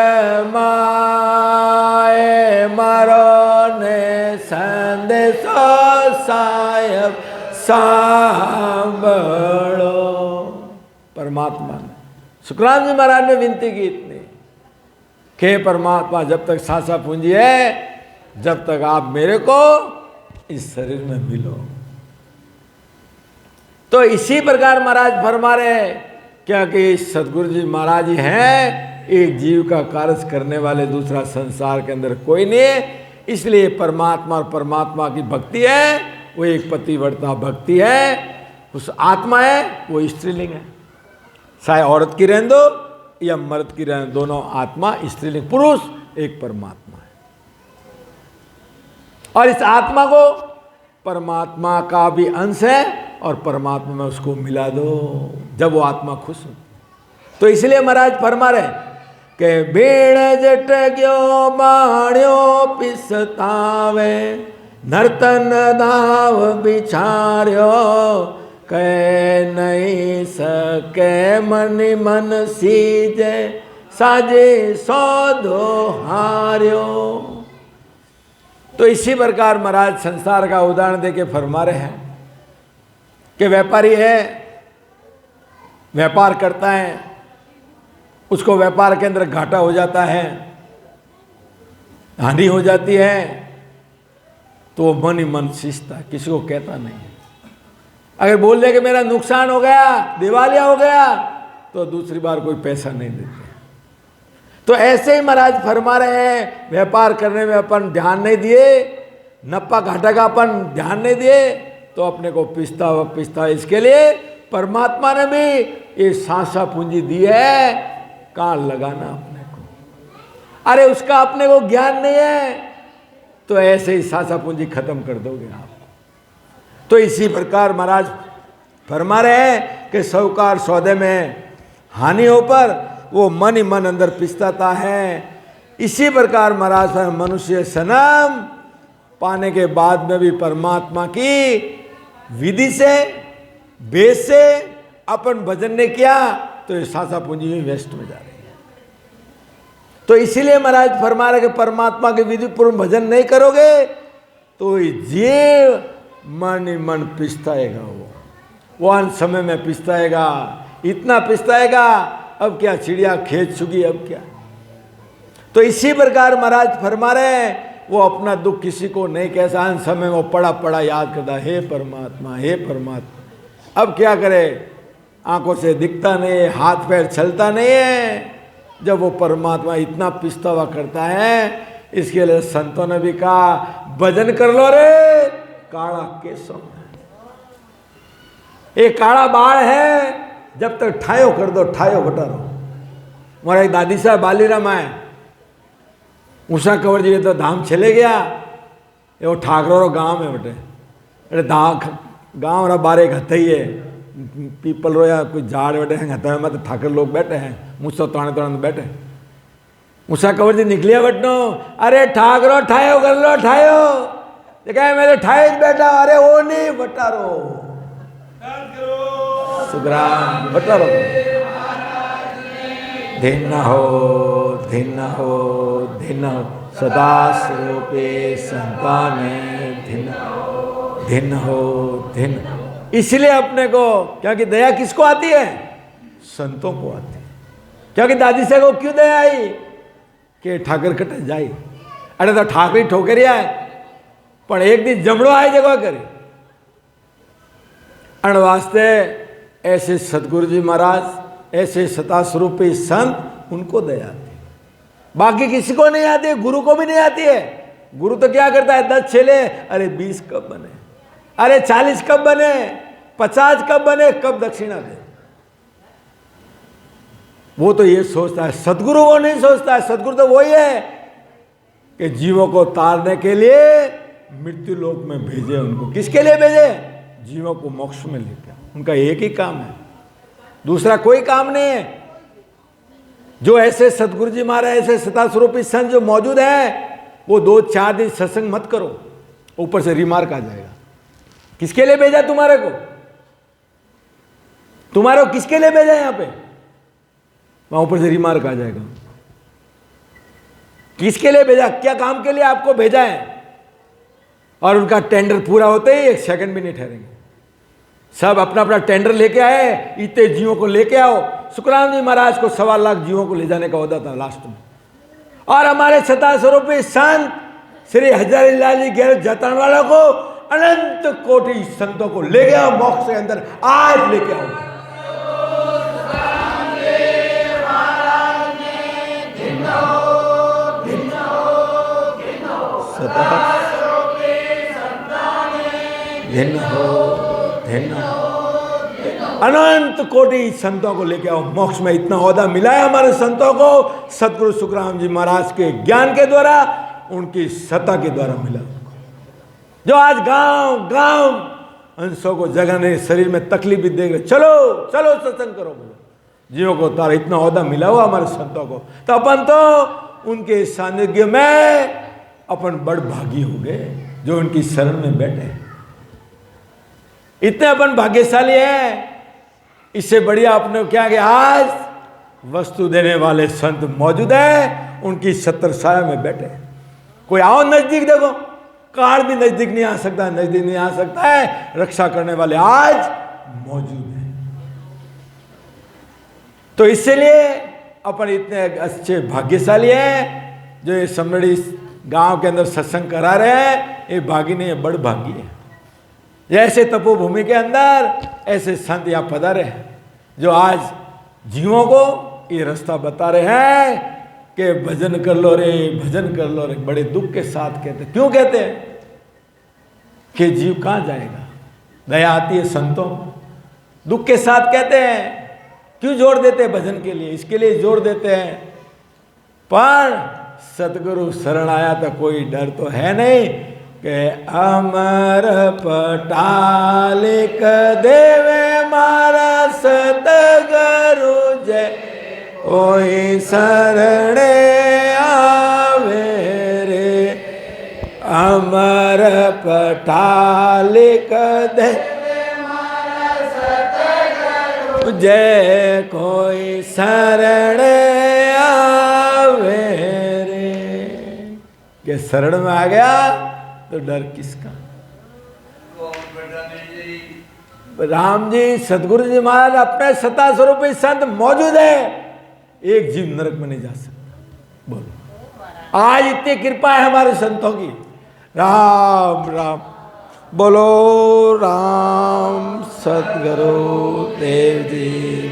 माए, मरो ने संदेशो साहेब सांभलो। परमात्मा ने, सुखराम जी महाराज ने विनती की इतनी कि परमात्मा, जब तक सांसा पूंजी है, जब तक आप मेरे को इस शरीर में मिलो। तो इसी प्रकार महाराज फरमा रहे हैं, क्योंकि सदगुरु जी महाराज ही हैं, एक जीव का कार्य करने वाले दूसरा संसार के अंदर कोई नहीं है। इसलिए परमात्मा और परमात्मा की भक्ति है, वो एक पतिव्रता भक्ति है। उस आत्मा है वो स्त्रीलिंग है, चाहे औरत की रहने दो या मर्द की रहने, दोनों आत्मा स्त्रीलिंग, पुरुष एक परमात्मा है। और इस आत्मा को परमात्मा का भी अंश है और परमात्मा में उसको मिला दो, जब वो आत्मा खुश हो। तो इसलिए महाराज फरमा रहे कि बेण जट गयो बाण्यो पिसतावे, नर्तन दाव बिछार्यो, कह नहीं सके मन मन सीजे, साजे सौदो हार्यो। तो इसी प्रकार महाराज संसार का उदाहरण देके फरमा रहे हैं कि व्यापारी है, व्यापार करता है, उसको व्यापार के अंदर घाटा हो जाता है, हानि हो जाती है, तो वो मन ही मन सींचता है, किसी को कहता नहीं। अगर बोल दे कि मेरा नुकसान हो गया, दिवालिया हो गया, तो दूसरी बार कोई पैसा नहीं देते। तो ऐसे ही महाराज फरमा रहे हैं, व्यापार करने में अपन ध्यान नहीं दिए, नफा घाटा का अपन ध्यान नहीं दिए, तो अपने को पिसता। इसके लिए परमात्मा ने भी ये सांसा पूंजी दी है, कहाँ लगाना अपने को। अरे उसका अपने को ज्ञान नहीं है, तो ऐसे ही सांसा पूंजी खत्म कर दोगे आप। तो इसी प्रकार महाराज फरमा रहे हैं कि साहूकार सौदे में हानि हो पर वो मन ही मन अंदर पिसताता है। इसी प्रकार महाराज मनुष्य सनम पाने के बाद में भी परमात्मा की विधि से, बेस से अपन भजन ने किया, तो ये सासा पूंजी में वेस्ट में जा रही है। तो इसीलिए महाराज फरमा रहे कि परमात्मा की विधि पूर्ण भजन नहीं करोगे तो जीव मन ही मन पिसताएगा। वो अंत समय में पिसताएगा, इतना पिसताएगा, अब क्या चिड़िया खेत चुकी, अब क्या। तो इसी प्रकार महाराज फरमा रहे हैं, वो अपना दुख किसी को नहीं कहता, अंत समय में वो पड़ा पड़ा याद करता, हे परमात्मा, हे परमात्मा। अब क्या करे, आंखों से दिखता नहीं है, हाथ पैर चलता नहीं है। जब वो परमात्मा इतना पिसता हुआ करता है, इसके लिए संतों ने भी कहा भजन कर लो रे काड़ा केसम। एक काड़ा बाढ़ है, जब तक ठायो कर दो, ठायो बटा दो। हमारा एक दादी साहब बालीराम आए, उषा कंवर जी तो धाम चले गया, ये वो ठाकरो गांव में बटे, अरे गांव रा बारे हथ ही है, पीपल रो या कोई झाड़ बैठे हैं हथा में, तो ठाकर लोग बैठे हैं, मुझसे ताने ताने बैठे। उषा कंवर जी निकलिया बटनो, अरे ठाकरो ठायो कर लो, ठायो। देखा मेरे ठाए बैठा, अरे वो नहीं बटारो सुग्राम बटारो। धिन हो धिन हो धिन हो सदा स्वरूपे संताने धिन धिन हो धिन। इसलिए अपने को, क्योंकि दया किसको आती है, संतों को आती है। क्योंकि दादी से को क्यों दया आई कि ठाकर कटे जाई, अरे तो ठाकरी ठोकरी आए पण एक दिन जमड़ो आए जगह करे। अण वास्ते ऐसे सतगुरु जी महाराज, ऐसे सता स्वरूपी संत, उनको दया आती है, बाकी किसी को नहीं आती है, गुरु को भी नहीं आती है। गुरु तो क्या करता है, 10 छेले, अरे 20 कब बने, अरे 40 कब बने, 50 कब बने, कब दक्षिणा दे। वो तो ये सोचता है, सदगुरु वो नहीं सोचता है। सदगुरु तो वही है कि जीवों को तारने के लिए मृत्यु लोक में भेजे उनको। किसके लिए भेजे, जीवों को मोक्ष में लेकर। उनका एक ही काम है, दूसरा कोई काम नहीं है। जो ऐसे सतगुरु जी महाराज, ऐसे सता स्वरूपी संत जो मौजूद है, वो 2-4 दिन सत्संग मत करो, ऊपर से रिमार्क आ जाएगा। किसके लिए भेजा तुम्हारे को, तुम्हारे को किसके लिए भेजा यहां पे, वहां ऊपर से रिमार्क आ जाएगा। किसके लिए भेजा, क्या काम के लिए आपको भेजा है। और उनका टेंडर पूरा होते ही 1 सेकंड भी नहीं ठहरेंगे। सब अपना अपना टेंडर लेके आए, इतने जीवों को लेके आओ। सुखराम जी महाराज को 1.25 लाख जीवों को ले जाने का होता था लास्ट में। और हमारे सता स्वरूपी संत श्री हजारी लाल जी गैर जतन वालों को, अनंत कोटि संतों को ले गया मोक्ष के अंदर, आज लेके आओ। धिन हो धिन हो, अनंत कोटि संतों को लेके आओ मोक्ष में। इतना ओहदा मिला है हमारे संतों को, सतगुरु सुखराम जी महाराज के ज्ञान के द्वारा, उनकी सत्ता के द्वारा मिला। जो आज गांव गांव अंशों को जगह नहीं, शरीर में तकलीफ भी देख रहे, चलो चलो सत्संग करो, बोलो जीवों को तारा, इतना ओहदा मिला हुआ हमारे संतों को। तो अपन तो उनके सानिध्य में अपन बड़ भागी हो गए, जो उनकी शरण में बैठे। इतने अपन भाग्यशाली हैं। इससे बढ़िया अपने क्या कि आज वस्तु देने वाले संत मौजूद हैं, उनकी छत्र छाया में बैठे। कोई आओ नजदीक देखो, कार भी नजदीक नहीं आ सकता, नजदीक नहीं आ सकता है, रक्षा करने वाले आज मौजूद हैं। तो इसलिए अपन इतने अच्छे भाग्यशाली हैं जो ये समड़ी गांव के अंदर सत्संग करा रहे हैं। ये भागी नहीं, ये बड़ भागी है। जैसे तपोभूमि के अंदर ऐसे संत यहाँ पधारे हैं जो आज जीवों को ये रास्ता बता रहे हैं कि भजन कर लो रे, भजन कर लो रे। बड़े दुख के साथ कहते हैं। क्यों कहते हैं कि जीव कहाँ जाएगा? दया आती है संतों, दुख के साथ कहते हैं। क्यों जोड़ देते हैं भजन के लिए? इसके लिए जोड़ देते हैं। पर सतगुरु शरण आया तो कोई डर तो है नहीं कि अमर पटालिक देवे मारा सतगुरु जय ओई शरणे आवे रे। अमर पटालिक देवे जय कोई शरण आवे रे। के शरण में आ गया तो डर किसका? राम जी सतगुरु जी महाराज अपने सत्ता स्वरूपी संत मौजूद है। एक जीव नरक में नहीं जा सकता। बोलो, आज इतनी कृपा है हमारे संतों की। राम राम बोलो। राम सतगुरु देव जी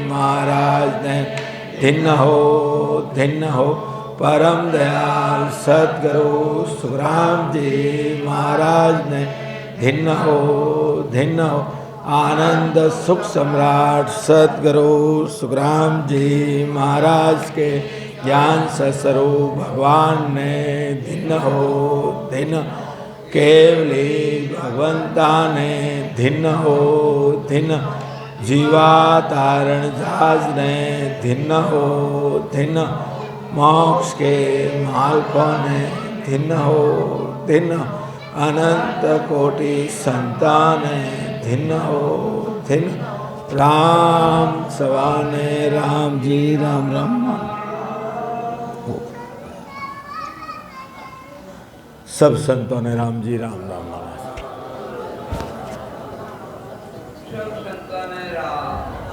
महाराज ने धन्य हो परम दयाल सतगुरु सुखराम जी महाराज ने धन्य हो आनंद सुख सम्राट सतगुरु सुखराम जी महाराज के ज्ञान स्वरूप भगवान ने धन्य केवली भगवंता ने धन्य जीवा तारण जहाज ने धन्य मोक्ष के मालकों ने धन्य अनंत कोटि संतान धन्य राम सवाने राम जी राम राम। सब संतों ने राम जी राम राम। सब संतों ने राम